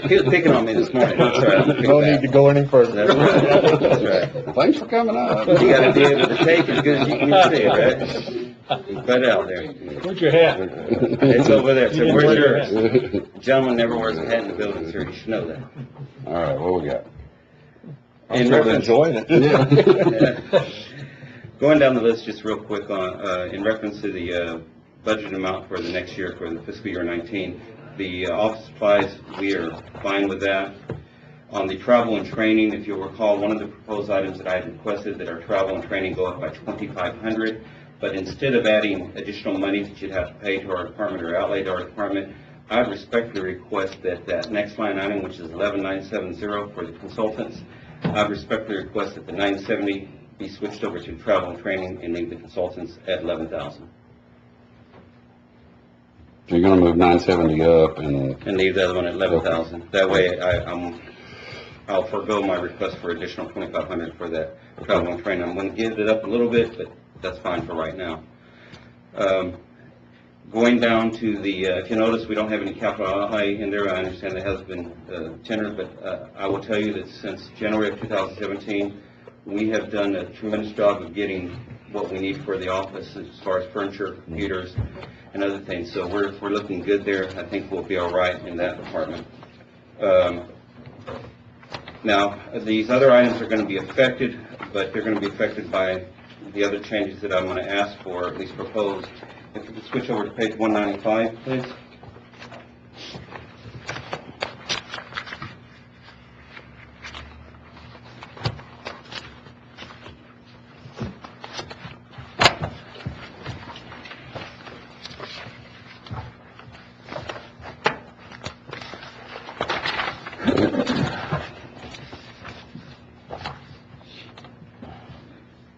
He was picking on me this morning. That's right. I'll pick No back. need to go any further. That's right. That's right. Well, thanks for coming up. You gotta be able to take as good as you can say, right? Put it out there. Where's your hat? It's over there. So where's yours? Gentleman never wears a hat in the building, sir. You should know that. All right, what we got? In sort of reference- enjoying it. Going down the list just real quick on, in reference to the budget amount for the next year, for the fiscal year 19, the office supplies, we are fine with that. On the travel and training, if you'll recall, one of the proposed items that I had requested that our travel and training go up by $2,500, but instead of adding additional money that you'd have to pay to our department or outlay to our department, I respectfully request that that next line item, which is 11970 for the consultants, I respectfully request that the 970 be switched over to travel and training and leave the consultants at 11,000. So you're gonna move 970 up and, And leave the other one at 11,000. That way, I'll forego my request for additional 2,500 for that travel and training. I'm going to get it up a little bit, but that's fine for right now. Going down to the, if you notice, we don't have any capital outlay in there. I understand that has been tendered, but I will tell you that since January of 2017, we have done a tremendous job of getting what we need for the office as far as furniture, computers, and other things. So we're looking good there. I think we'll be all right in that department. Now, these other items are going to be affected, but they're going to be affected by the other changes that I'm going to ask for, at least propose. If you could switch over to page 195, please.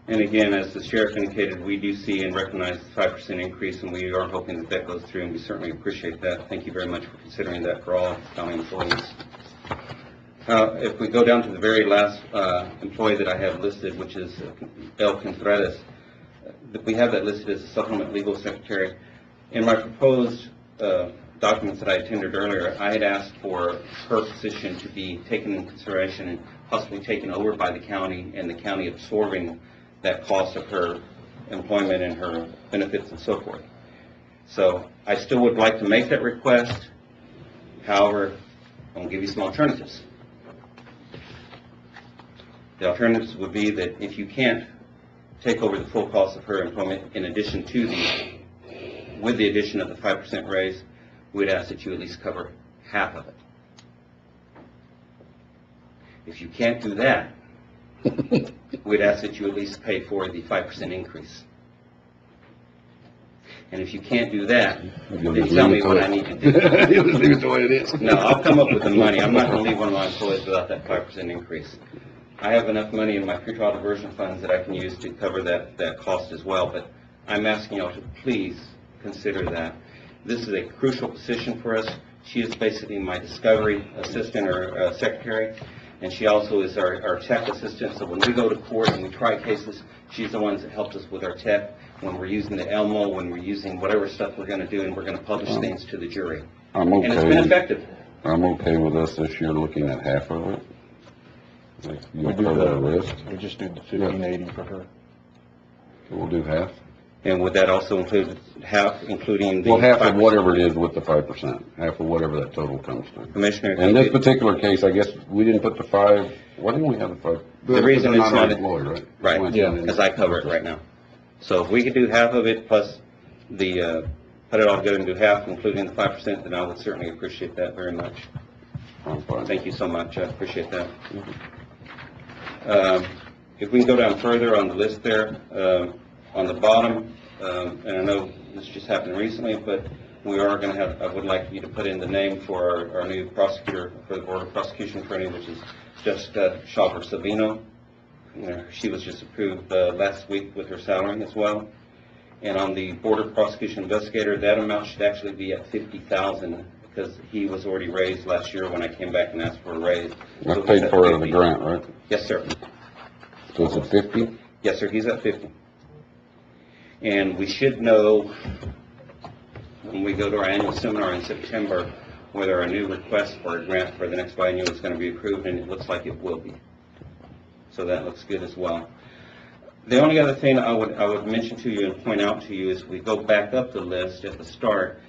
And again, as the sheriff indicated, we do see and recognize the 5% increase, and we are hoping that that goes through, and we certainly appreciate that. Thank you very much for considering that for all county employees. If we go down to the very last employee that I have listed, which is El Contreras, we have that listed as a supplement legal secretary. In my proposed documents that I tendered earlier, I had asked for her position to be taken into consideration and possibly taken over by the county, and the county absorbing that cost of her employment and her benefits and so forth. So I still would like to make that request. However, I'm going to give you some alternatives. The alternatives would be that if you can't take over the full cost of her employment in addition to with the addition of the 5% raise, we'd ask that you at least cover half of it. If you can't do that, we'd ask that you at least pay for the 5% increase. And if you can't do that, then tell me what I need to do. You'll just leave it the way it is. No, I'll come up with the money. I'm not going to leave one of my employees without that 5% increase. I have enough money in my pretrial diversion funds that I can use to cover that cost as well, but I'm asking y'all to please consider that. This is a crucial position for us. She is basically my discovery assistant or secretary, and she also is our tech assistant. So when we go to court and we try cases, she's the one that helps us with our tech when we're using the Elmo, when we're using whatever stuff we're going to do, and we're going to publish things to the jury. I'm okay. And it's been effective. I'm okay with us this year looking at half of it. We do the list. We just do the 1580 for her. We'll do half. And would that also include half, including the... Well, half 5%? of whatever it is with the 5%, half of whatever that total comes to. Commissioner, if In you this could- particular case, I guess we didn't put the 5, why didn't we have the 5? The reason They're it's not... an employee, right? Right, Yeah. because I cover it right now. So if we could do half of it plus the, put it all together and do half, including the 5%, then I would certainly appreciate that very much. I'm fine. Thank you so much, I appreciate that. If we can go down further on the list there, on the bottom, and I know this just happened recently, but we are going to have, I would like you to put in the name for our new prosecutor for the Board of Prosecution Attorney, which is Jessica Chauver-Savino. She was just approved last week with her salary as well. And on the Board of Prosecution Investigator, that amount should actually be at $50,000 because he was already raised last year when I came back and asked for a raise. That's So he's paid at for out of the 50. grant, right? Yes, sir. So it's at 50? Yes, sir, he's at 50. And we should know when we go to our annual seminar in September whether our new request for a grant for the next biennial is going to be approved, and it looks like it will be. So that looks good as well. The only other thing I would mention to you and point out to you is we go back up the list at the start.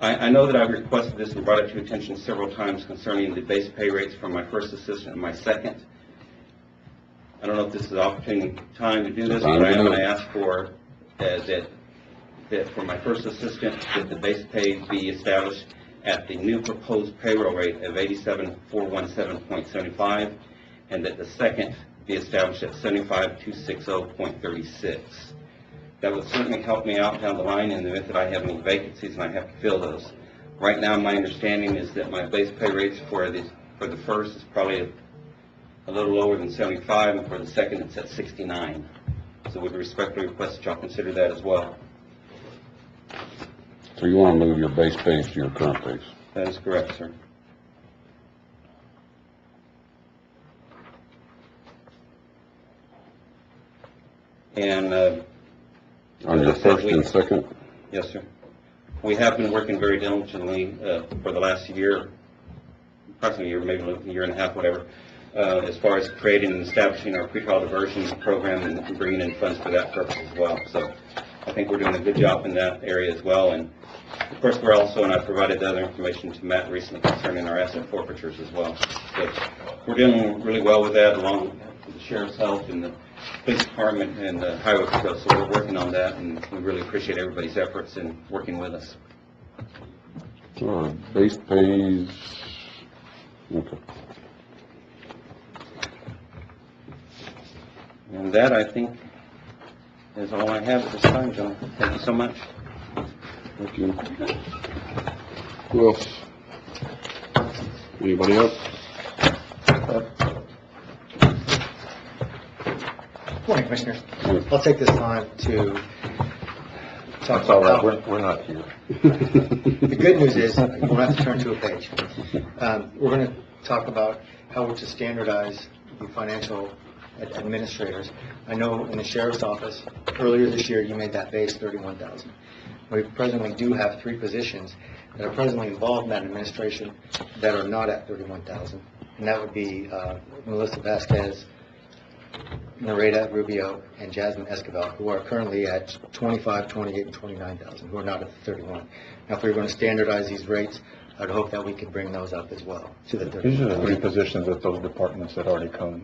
I know that I've requested this and brought it to your attention several times concerning the base pay rates for my first assistant and my second. I don't know if this is the opportunity time to do this, but I am going to ask for that for my first assistant, that the base pay be established at the new proposed payroll rate of $87,417.75, and that the second be established at $75,260.36. That would certainly help me out down the line in the event that I have any vacancies and I have to fill those. Right now, my understanding is that my base pay rates for the first is probably a little lower than 75, and for the second, it's at 69. So would respectfully request that y'all consider that as well. So you want to move your base pay to your current base? That is correct, sir. And On your as I said, first and second? Yes, sir. We have been working very diligently for the last year, approximately a year, maybe a year and a half, whatever, as far as creating and establishing our pretrial diversion program and bringing in funds for that purpose as well. So I think we're doing a good job in that area as well. And of course, we're also, and I provided the other information to Matt recently concerning our asset forfeitures as well. So we're doing really well with that, along with the sheriff's help and the police department and the highway patrol. So we're working on that, and we really appreciate everybody's efforts in working with us. Base pays, okay. And that, I think, is all I have at this time, John. Thank you so much. Thank you. Who else? Anybody else? Morning, Commissioners. I'll take this time to talk That's all right, about we're not here. the good news is, you don't have to turn to a page. We're going to talk about how we're to standardize the financial administrators. I know in the sheriff's office, earlier this year, you made that base 31,000. We presently do have 3 positions that are presently involved in that administration that are not at 31,000. And that would be Melissa Vasquez, Nareda Rubio, and Jasmine Escobar, who are currently at 25, 28, and 29,000, who are not at the 31. Now, if we were going to standardize these rates, I'd hope that we could bring those up as well to the 31. These are the 3 positions at those departments that already come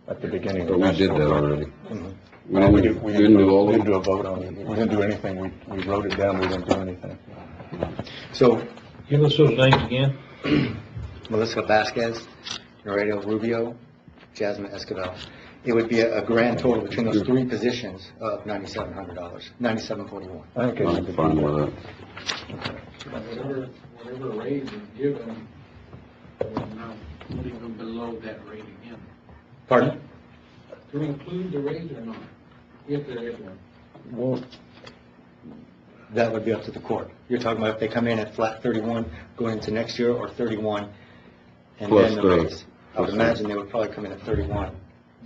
at the beginning of the We did that already. Mhm. We didn't do all We of didn't do it. a vote on it. We didn't do anything. We wrote it down. We didn't do anything. So, Give us those names again. Melissa Vasquez, Nareda Rubio, Jasmine Escobar. It would be a grand total between those 3 positions of $9,700, $9,741. I think I'm fine with Whatever raise is given, we're now putting them below that rate again. Pardon? To include the raise or not, if there is one. Well, That would be up to the court. You're talking about if they come in at flat 31 going into next year, or 31 and Plus then the the- raise. I would imagine they would probably come in at 31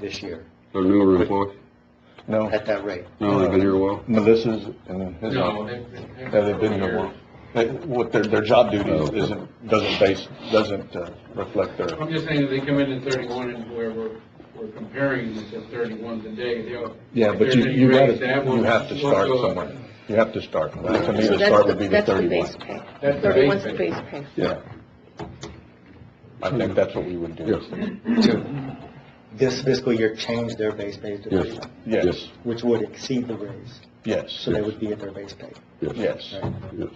this year They're newer employees? no. at that rate. No, they've been here a while? Melissa's and his. No, They've been here more. What their job duties doesn't reflect their. I'm just saying, if they come in at 31 and where we're comparing this at 31 today, they'll. Yeah, if but there's any you raise, that one- you have to start what's the- somewhere. You have to start. To me, So the start would be the that's the 31. base pay. That's the 31's base the pay. base pay. Yeah. I think that's what we would do. Yes. To this fiscal year, change their base pay to Yes. 31, Yes, which would exceed the raise. yes, So they would be at their base pay. yes. Right? Yes.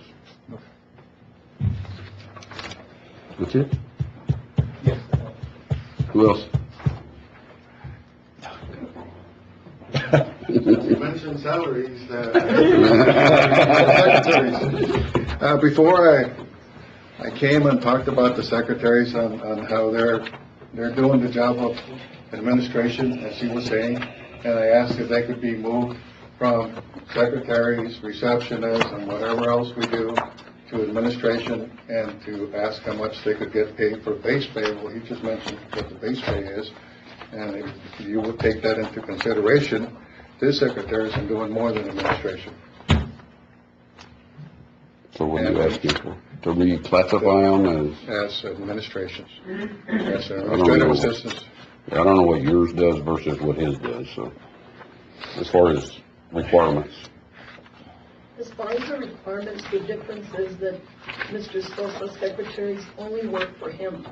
That's it? Yes. Who else? You mentioned salaries, secretaries. Before I came and talked about the secretaries on how they're doing the job of administration, as she was saying, and I asked if they could be moved from secretaries, receptionists, and whatever else we do to administration, and to ask how much they could get paid for base pay. Well, he just mentioned what the base pay is, and if you would take that into consideration, this secretary's been doing more than administration. So what are you asking for? To reclassify them As administrations, as don't administrative know. assistants. I don't know what yours does versus what his does, so, as far as requirements. As far as the requirements, the difference is that Mr. Sosa's secretaries only work for him.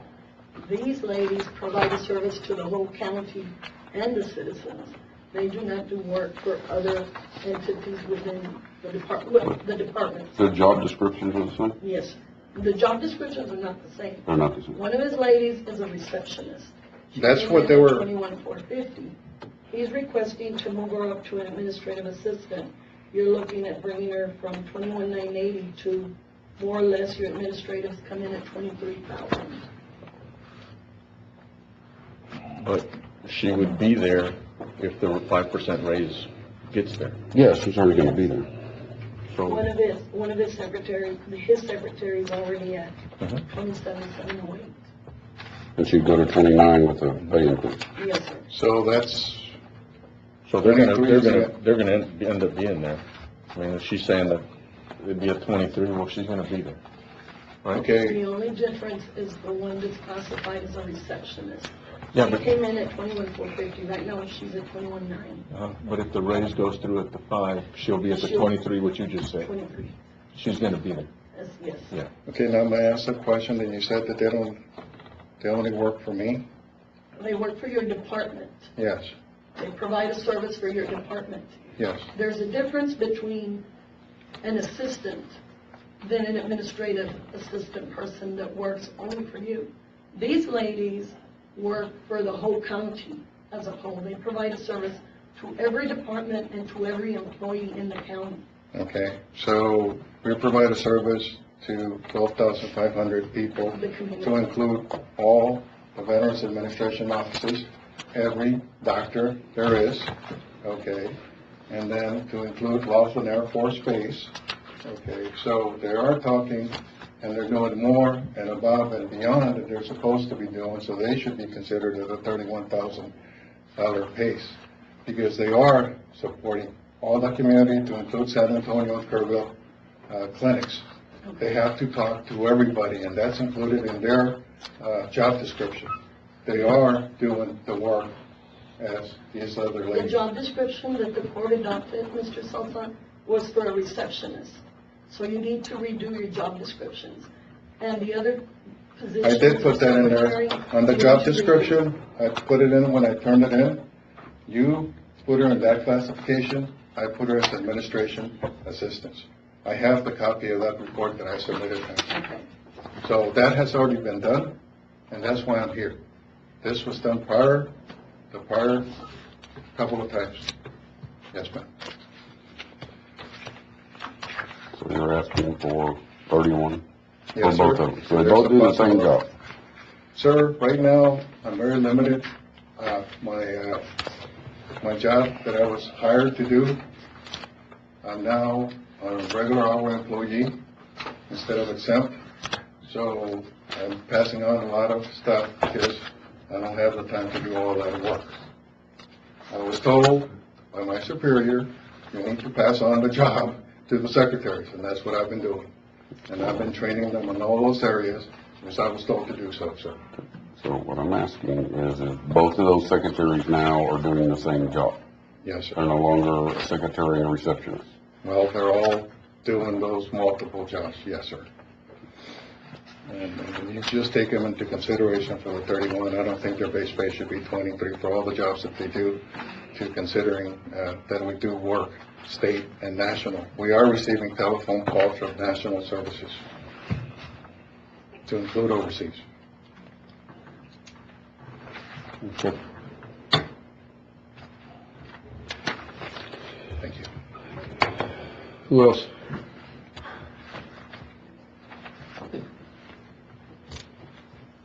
These ladies provide a service to the whole county and the citizens. They do not do work for other entities within the departments. The job descriptions are the same? Yes, the job descriptions are not the same. They're not the same? One of his ladies is a receptionist. She That's came what in they at were- 21,450. He's requesting to move her up to an administrative assistant. You're looking at bringing her from 21,980 to more or less your administratives come in at 23,000. But she would be there if the 5% raise gets there. Yes, she's already gonna be there. So, One of his secretaries, his secretary's already at Mhm. 27,708. and she'd go to 29 with a pay increase. Yes, sir. So that's, So they're gonna end up being there. I mean, if she's saying that it'd be a 23, well, she's gonna be there. Right? okay, The only difference is the one that's classified as a receptionist. Yeah, She but, came in at 21,450. Right now, she's at 21,900. but if the raise goes through at the 5, she'll be at the She'll- 23, what you just said. 23. She's gonna be there. Yes. Yeah. okay, now may I ask a question, and you said that they only work for me? They work for your department. Yes, They provide a service for your department. yes. There's a difference between an assistant than an administrative assistant person that works only for you. These ladies work for the whole county as a whole. They provide a service to every department and to every employee in the county. Okay, so we provide a service to 12,500 people The community. to include all the Veterans Administration offices, every doctor there is, okay, and then to include Laughlin Air Force Base, okay, so they are talking, and they're doing more and above and beyond that they're supposed to be doing, so they should be considered at a $31,000 pace, because they are supporting all the community, to include San Antonio and Kerrville clinics. They have to talk to everybody, and that's included in their job description. They are doing the work as these other The ladies. job description that the court adopted, Mr. Salsa, was for a receptionist. So you need to redo your job descriptions. And the other positions. I did put that in there. secretary, On the you job need to redo. description, I put it in when I turned it in. You put her in that classification, I put her as administration assistants. I have the copy of that report that I submitted. Okay. So that has already been done, and that's why I'm here. This was done prior couple of times. Yes, ma'am. So you're asking for 31 for Yes, both sir. of them. So they both do the same job. Sir, right now, I'm very limited. My job that I was hired to do, I'm now a regular hour employee instead of exempt. So I'm passing on a lot of stuff because I don't have the time to do all that work. I was told by my superior, you need to pass on the job to the secretaries, and that's what I've been doing. And I've been training them in all those areas, as I was told to do so, sir. So what I'm asking is if both of those secretaries now are doing the same job? Yes, sir. They're no longer a secretary and a receptionist? Well, they're all doing those multiple jobs, yes, sir. And you just take them into consideration for the 31. I don't think their base pay should be 23 for all the jobs that they do, to considering that we do work state and national. We are receiving telephone calls from national services, to include overseas. Okay. Thank you. Who else?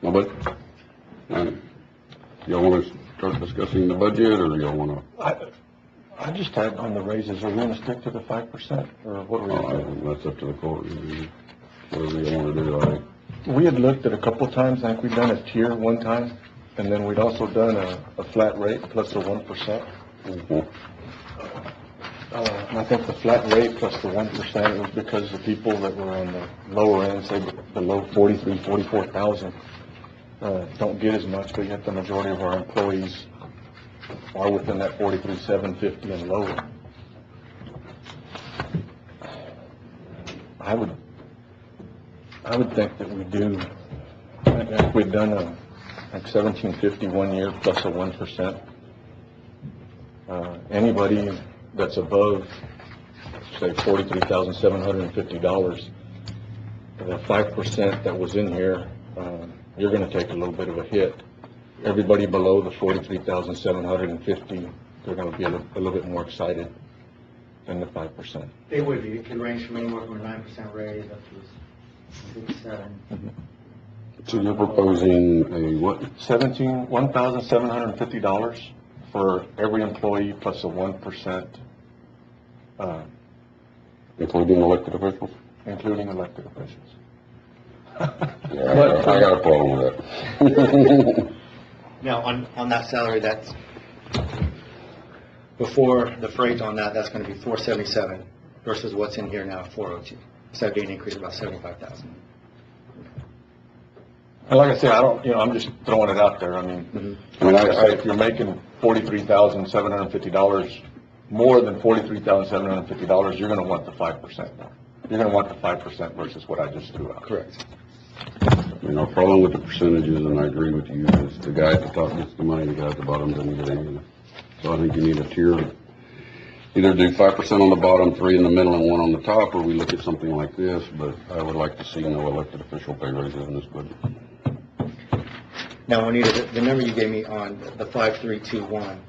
Nobody? Y'all want to start discussing the budget, or y'all want to? I just had on the raises, are we gonna stick to the 5%, or what are we gonna do? That's up to the court. Whatever you want to do, We had looked at a couple of times, I think we've done a tier one time, and then we'd also done a flat rate plus the 1%. And I think the flat rate plus the 1% was because the people that were on the lower end, say below 43, 44,000, don't get as much, but yet the majority of our employees are within that 43,750 and lower. I would think that we do, if we'd done like 1,750 1 year plus a 1%, anybody that's above, say, $43,750, the 5% that was in here, you're gonna take a little bit of a hit. Everybody below the 43,750, they're gonna be a little bit more excited than the 5%. They would be. It could range from anywhere from a 9% raise up to 6, 7. So you're proposing a what? $1,750 for every employee plus a 1%, Including elected officials? including elected officials. Yeah, I got a problem with that. Now, on that salary, that's, before the freight on that, that's gonna be 477 versus what's in here now, 402. So that'd be an increase of about 75,000. And like I said, I'm just throwing it out there. I mean, if you're making $43,750, more than $43,750, you're gonna want the 5% more. You're gonna want the 5% versus what I just threw out. Correct. You know, problem with the percentages, and I agree with you, is the guy at the top gets the money, the guy at the bottom doesn't get anything. So I think you need a tier, either do 5% on the bottom, 3 in the middle, and 1 on the top, or we look at something like this, but I would like to see no elected official pay raises in this budget. Now, Juanita, the number you gave me on the 5321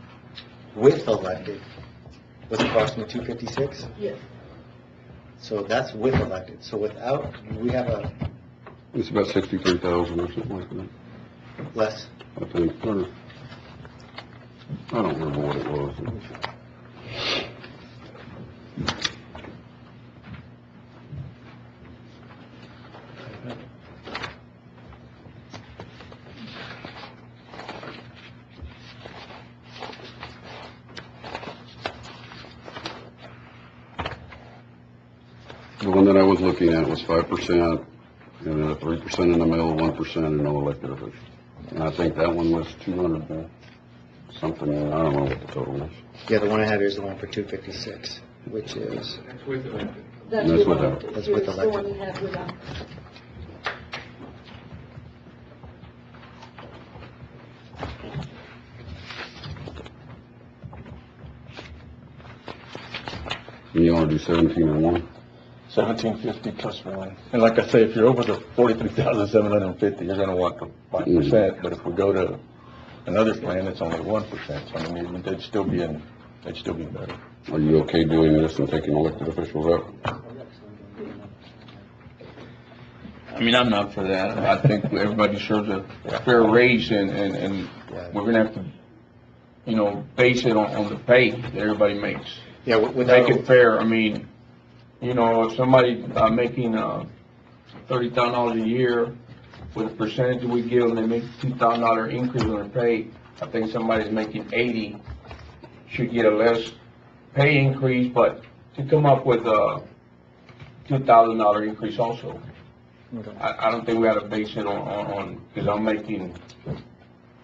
with elected was approximately 256? Yes. So that's with elected. So without, we have a It's about 63,000 or something like that, less. I think, or, I don't remember what it was. The one that I was looking at was 5%, and then 3% in the middle, 1% in no elected officials. And I think that one was 200 and something, I don't know what the total was. Yeah, the one I have here is the one for 256, which is, That's with elected. That's That's without. without. That's with Here's the one elected. you have without. And you want to do 17 and 1? 1750 plus 1. And like I say, if you're over the 43,750, you're gonna want the 5%, but if we go to another plan, it's only 1%, so I mean, they'd still be better. Are you okay doing this and taking elected officials out? I mean, I'm not for that. I think everybody deserves a fair raise, and we're gonna have to, you know, base it on the pay that everybody makes. yeah, without, Make it fair. I mean, you know, if somebody making $30,000 a year, with a percentage we give them, they make $2,000 increase on their pay. I think somebody's making 80 should get a less pay increase, but to come up with a $2,000 increase also. I don't think we ought to base it on, because I'm making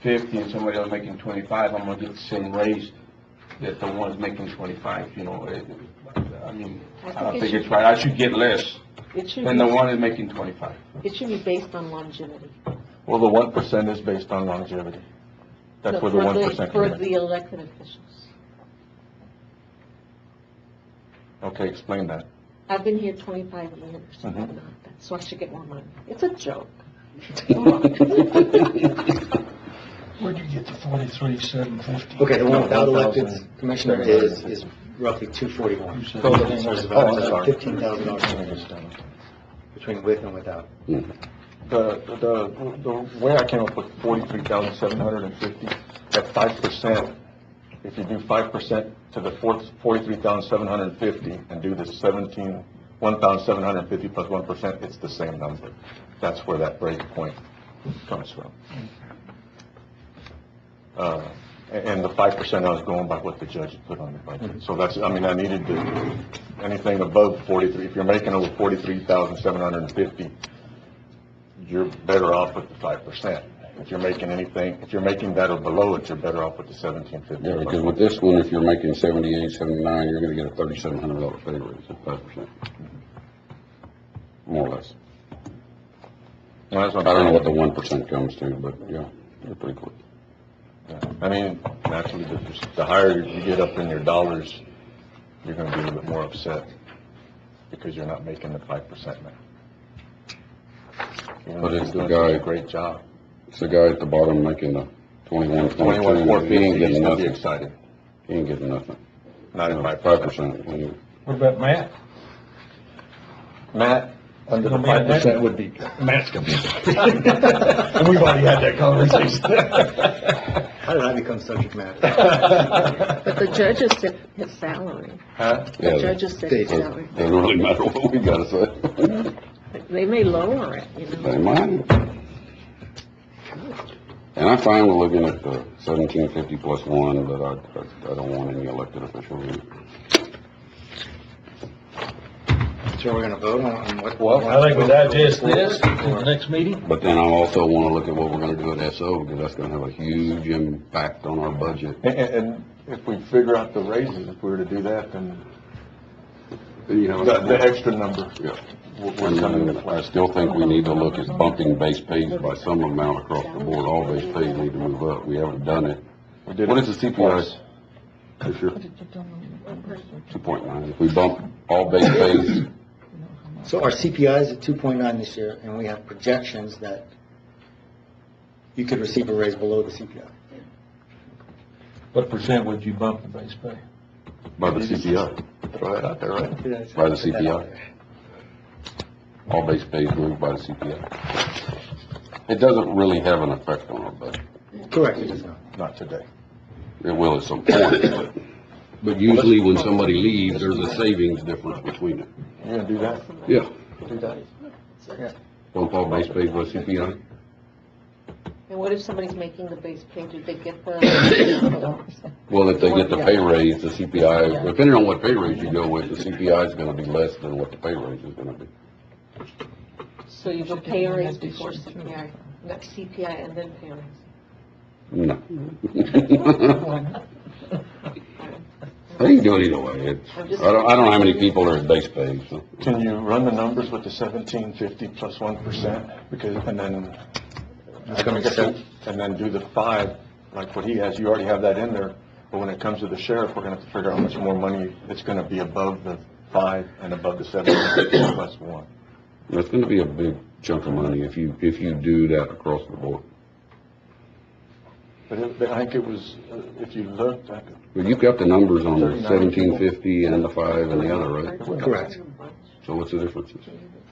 50 and somebody else making 25, I'm gonna get the same raise that the one's making 25, you know. I mean, I don't think it's right. I should get less It should than the be, one is making 25. it should be based on longevity. Well, the 1% is based on longevity. That's No, where the for 1% For comes in. the elected officials. Okay, explain that. I've been here 25 years, Mhm. so I should get more money. It's a joke. Where'd you get the 43,750? okay, the one without 1,000. elected, Commissioner, is roughly 241. So there's Oh, I'm about sorry. $15,000 difference between with and without. The way I came up with 43,750, at 5%, if you do 5% to the 43,750 and do the 1,750 plus 1%, it's the same number. That's where that break point comes from. And the 5% I was going by what the judge had put on the budget. So that's, I mean, I needed to, anything above 43, if you're making over 43,750, you're better off with the 5%. If you're making anything, if you're making that or below it, you're better off with the 1,750. Yeah, because with this one, if you're making 78, 79, you're gonna get a $3,700 pay raise at 5%. More or less. Well, that's I what I'm don't know what saying. the 1% comes to, but yeah, they're pretty close. Yeah. I mean, naturally, the higher you get up in your dollars, you're gonna be a little bit more upset because you're not making the 5% now. Even But though it's you're the doing such guy- a great job. It's the guy at the bottom making the 21, 22, he 21,450, ain't he's getting gonna be nothing. excited. He ain't getting nothing. Not at 5%. What about Matt? Matt, under the Gonna be at 5% would be, Matt's gonna be. And we've already had that conversation. How did I become subject matter? But the judges set his salary. Huh? The Yeah, judges set his salary. Doesn't really matter what we gotta say. They may lower it, you They know. might. And I'm fine with looking at the 1750 plus 1, but I don't want any elected officials in it. So we're gonna vote on what? Well, I think we digest this in the next meeting. But then I also wanna look at what we're gonna do at SO, because that's gonna have a huge impact on our budget. And if we figure out the raises, if we were to do that, then You know, The extra number. Yeah. We're coming into I play. still think we need to look at bumping base pays by some amount across the board. All base pays need to move up. We haven't done it. We did What it is the CPI? twice. This year? 2.9. If we bump all base pays, So our CPI is at 2.9 this year, and we have projections that you could receive a raise below the CPI. What percent would you bump the base pay? by the CPI, Throw that out there, right? by the CPI. All base pays moved by the CPI. It doesn't really have an effect on our budget. Correct, it does not. Not today. It will at some point, but usually when somebody leaves, there's a savings difference between it. You're gonna do that? Yeah. Do that? Bump all base pays by CPI. And what if somebody's making the base pay, do they get the? Well, if they get the pay raise, the CPI, depending on what pay raise you go with, the CPI is gonna be less than what the pay raise is gonna be. So you go pay raise before CPI, next CPI and then pay raise? No. I think do it either way. It's, I don't know how many people are at base pay, so. Can you run the numbers with the 1750 plus 1%? Because, and then, and then do the 5, like what he has, you already have that in there. But when it comes to the sheriff, we're gonna have to figure out how much more money it's gonna be above the 5 and above the 1750 plus 1. That's gonna be a big chunk of money if you do that across the board. But I think it was, if you looked, I could. Well, you've got the numbers on the 1750 and the 5 and the other, right? Correct. So what's the difference?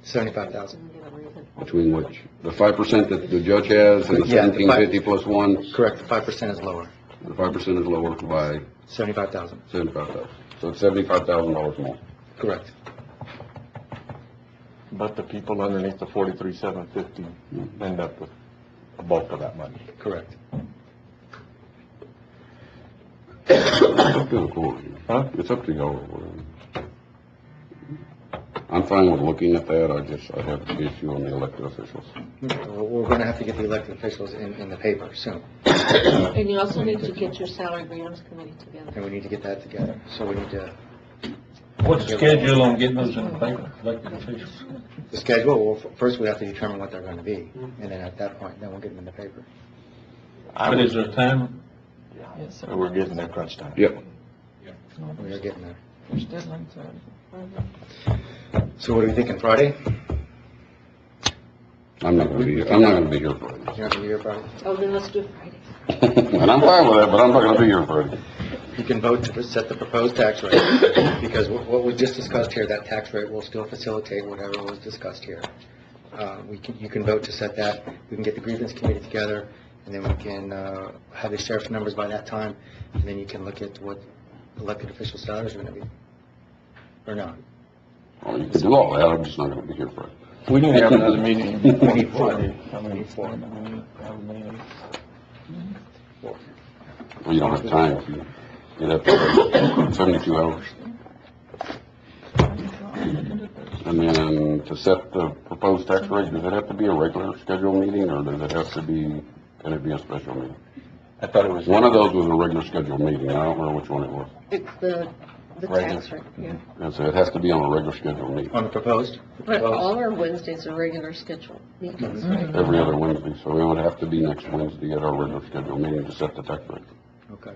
75,000. Between which? The 5% that the judge has and the Yeah, the 1750 plus 1? Correct, the 5% is lower, The 5% is lower by 75,000. 75,000. So it's $75,000 more. Correct. But the people underneath the 43,750 end up with a bulk of that money. Correct. It's up to the court. Huh? It's up to y'all. I'm fine with looking at that. I have an issue on the elected officials. We're going to have to get the elected officials in the paper soon, And you also need to get your salary grievance committee together. and we need to get that together. So we need to, What's the schedule on getting those in the paper, elected officials? the schedule, well, first we have to determine what they're going to be, and then at that point, then we'll get them in the paper. But is there a time? Yes, sir. So we're getting there crunch time. Yep. We are getting there. There's deadlines already. So what are we thinking, Friday? I'm not gonna be here. I'm not gonna be here Friday. You're not going to be here Friday? Oh, then let's do it Friday. And I'm fine with that, but I'm not gonna be here Friday. You can vote to set the proposed tax rate, because what we just discussed here, that tax rate will still facilitate whatever was discussed here. You can vote to set that, we can get the grievance committee together, and then we can have the sheriff's numbers by that time, and then you can look at what elected official salaries are going to be, or not. Well, you can do all that. I'm just not gonna be here Friday. We need to have another meeting. We need four. How many? Four. We need to have a meeting. Well, you don't have time if you'd have to wait 72 hours. And then to set the proposed tax rate, does it have to be a regular scheduled meeting, or does it have to be, can it be a special meeting? I thought it was. One of those was a regular scheduled meeting. I don't remember which one it was. It's the tax rate, yeah. And so it has to be on a regular scheduled meeting, On the proposed? But all our Wednesdays are regular scheduled meetings, right? every other Wednesday. So it would have to be next Wednesday at our regular scheduled meeting to set the tax rate. Okay.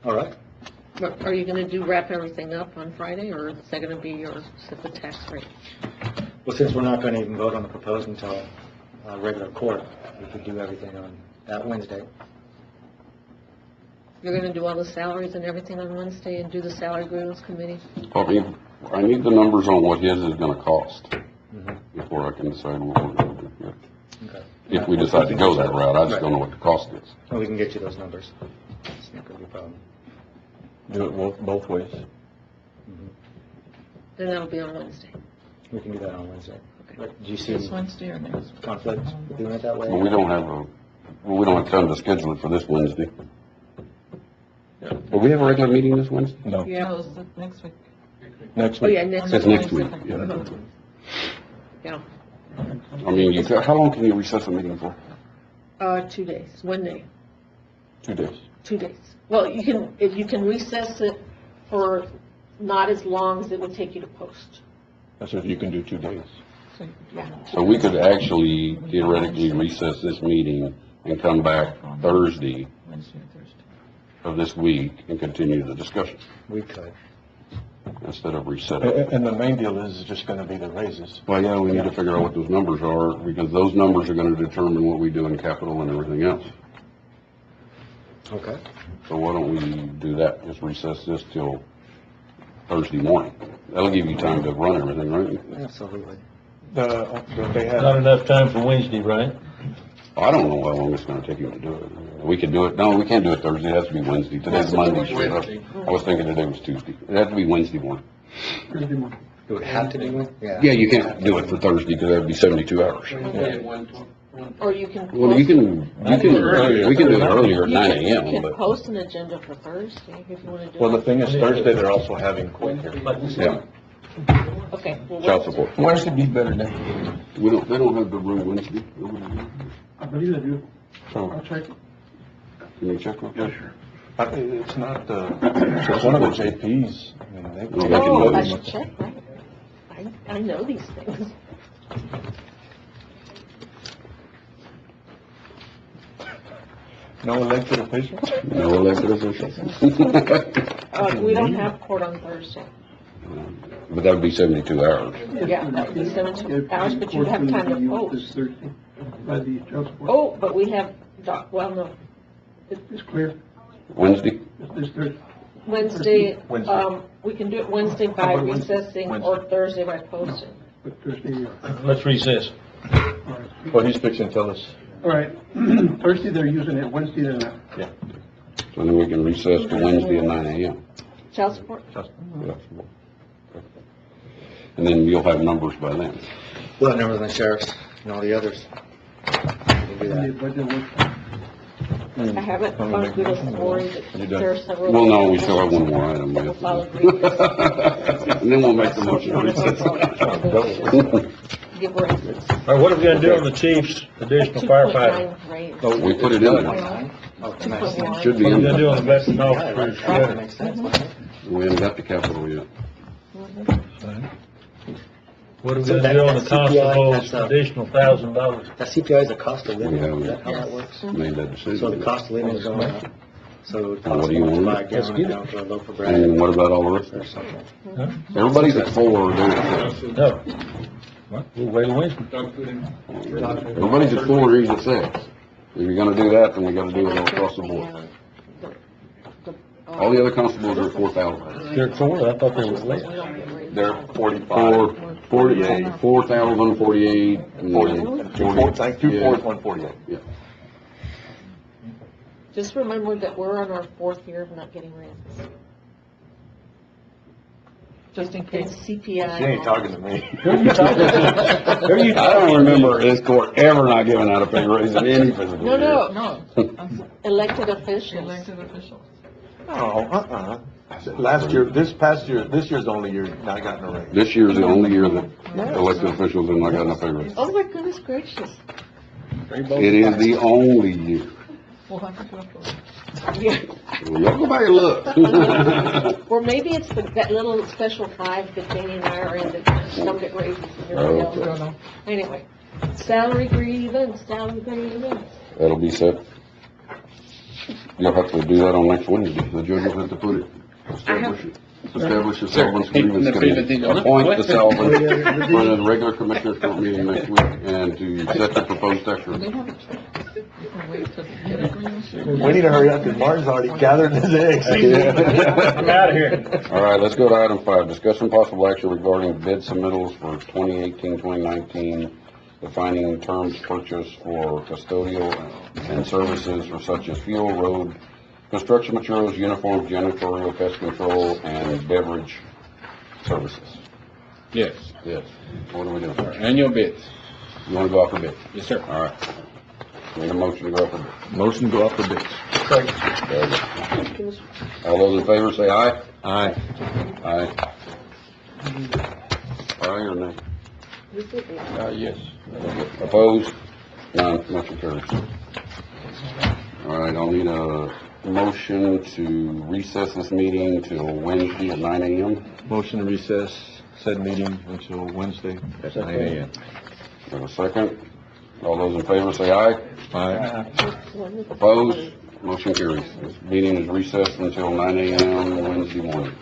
All right. But are you gonna wrap everything up on Friday, or is that gonna be your, set the tax rate? Well, since we're not going to even vote on the proposed until regular court, we could do everything on that Wednesday. You're gonna do all the salaries and everything on Wednesday and do the salary grievance committee? I need the numbers on what his is gonna cost Mhm. before I can decide what we're gonna do. Yeah. Okay. If we decide to go that route, I just don't know what the cost is. Well, we can get you those numbers. It's not going to be a problem. Do it both ways. Then that'll be on Wednesday. We can do that on Wednesday. Okay. But do you see This any Wednesday or next? conflict with doing it that way? But we don't have time to schedule it for this Wednesday. Will we have a regular meeting this Wednesday? No. Yeah. No, it's the next week. Next Oh, week. yeah, next That's week. next week. Yeah. I mean, how long can you recess a meeting for? 2 days, 1 day, 2 days. 2 days. Well, you can recess it for not as long as it would take you to post. That's if you can do 2 days. Yeah. So we could actually theoretically recess this meeting and come back Thursday Wednesday and Thursday. of this week and continue the discussion We could. instead of resetting. And the main deal is just gonna be the raises. Well, yeah, we need to figure out what those numbers are, because those numbers are gonna determine what we do in capital and everything else. Okay. So why don't we do that, just recess this till Thursday morning? That'll give you time to run everything, right? Absolutely. They have. Not enough time for Wednesday, right? I don't know how long it's gonna take him to do it. We could do it, no, we can't do it Thursday, it has to be Wednesday. Today's Monday, shit. I was thinking today was Tuesday. It has to be Wednesday morning. Thursday morning. It would have to be, yeah. Yeah, you can't do it for Thursday, because that'd be 72 hours. Or you can. Well, we can do it earlier at 9 You AM, can but, post an agenda for Thursday if you want to do it. Well, the thing is Thursday, they're also having court here. yeah, Okay. well, child support. Wednesday be better than. They don't have the room Wednesday. I believe I do. So, I'll check. Can you check on that? it's not, it's one of the JPs. I mean, they Well, can Oh, vote. I should check, right? I know these things. No elected officials? No elected officials. We don't have court on Thursday. But that would be 72 hours. Yeah, that would be 72 hours, but you have time to This post. Thursday, by the child support. Oh, but we have, well, no, It's clear, Wednesday? this Thursday. Wednesday, Wednesday. we can do it Wednesday by How about Wednesday? recessing or Thursday by posting. But Thursday, Let's recess. all right. Well, he's fixing to tell us. All right, Thursday they're using it, Wednesday they're not. So then we can recess to Wednesday at 9 AM. Child support? Yeah. And then you'll have numbers by then. We'll have numbers on the sheriffs and all the others. We'll do And the that. budget workshop. I haven't gone through the story, but there are several. Well, no, we still have one more item. we We'll have to file do. agreements. And then we'll make the motion to recess. Give raises. All right, what are we gonna do on the chief's additional firefighter? 2.9 raise. Oh, we put it in there. Oh, tonight. It Should be What are in we gonna do there. on the veteran officers? That makes sense, doesn't it? We haven't got the capital yet. What are we So gonna do on that the CPI, constable's that's, additional $1,000? That CPI is a cost of We living, haven't is that how that works? made that decision. So the cost of living is going up. So it would Well, what cost do you more to want? buy a gallon down to a loaf of And bread what about all the rest of or it? something. Everybody's at 4, they're No. What? We'll wait a Wednesday. everybody's at 4, he's at 6. If you're gonna do that, then we gotta do it all across the board. All the other constables are 4,000. They're four, I thought they were less. They're 45. 4,000, 48, and then 40. Like 2 fours, 148. Yeah. Just remember that we're on our 4th year of not getting raises. Just in And case. CPI. She ain't talking to me. I don't remember this court ever not giving out a pay raise in any physical No, year. No, Elected officials. elected officials. Oh, Last year, this year's the only year not gotten a raise. This year's the only year that elected officials have not gotten a pay raise. Oh my goodness gracious. It is the only year. We'll have to go for it. Yeah. Well, y'all go back and look. Or maybe it's that little special 5 that Danny and I are in that don't get raises and everybody else. Okay. don't know. Anyway, salary grievance. That'll be set. You'll have to do that on next Wednesday. The judge will have to put it, establish a Sullivan's grievance committee. Appoint the Sullivan for the regular commissioners court meeting next week and to set the proposed tax They rate. have a choice. You can wait till they get agreements. We need to hurry up, because Martin's already gathering his eggs. I'm out of here. All right, let's go to item 5, discussion possible action regarding bid submittals for 2018-2019, defining terms purchased for custodial and services for such as fuel, road, construction materials, uniforms, janitorial, pest control, and beverage services. Yes, Yes. What are we doing? annual bids. You want to go off for bid? Yes, sir. All right. Need a motion to go off for bid. Motion to go off the bids. Very good. All those in favor say aye. Aye. Aye. Aye or nay? Yes. Opposed? None, motion carries. All right, I'll need a motion to recess this meeting till Wednesday at 9 a.m. Motion to recess said meeting until Wednesday at 9 a.m. Have a second? All those in favor say aye. Aye. Opposed? Motion carries. This meeting is recessed until 9 a.m. Wednesday morning.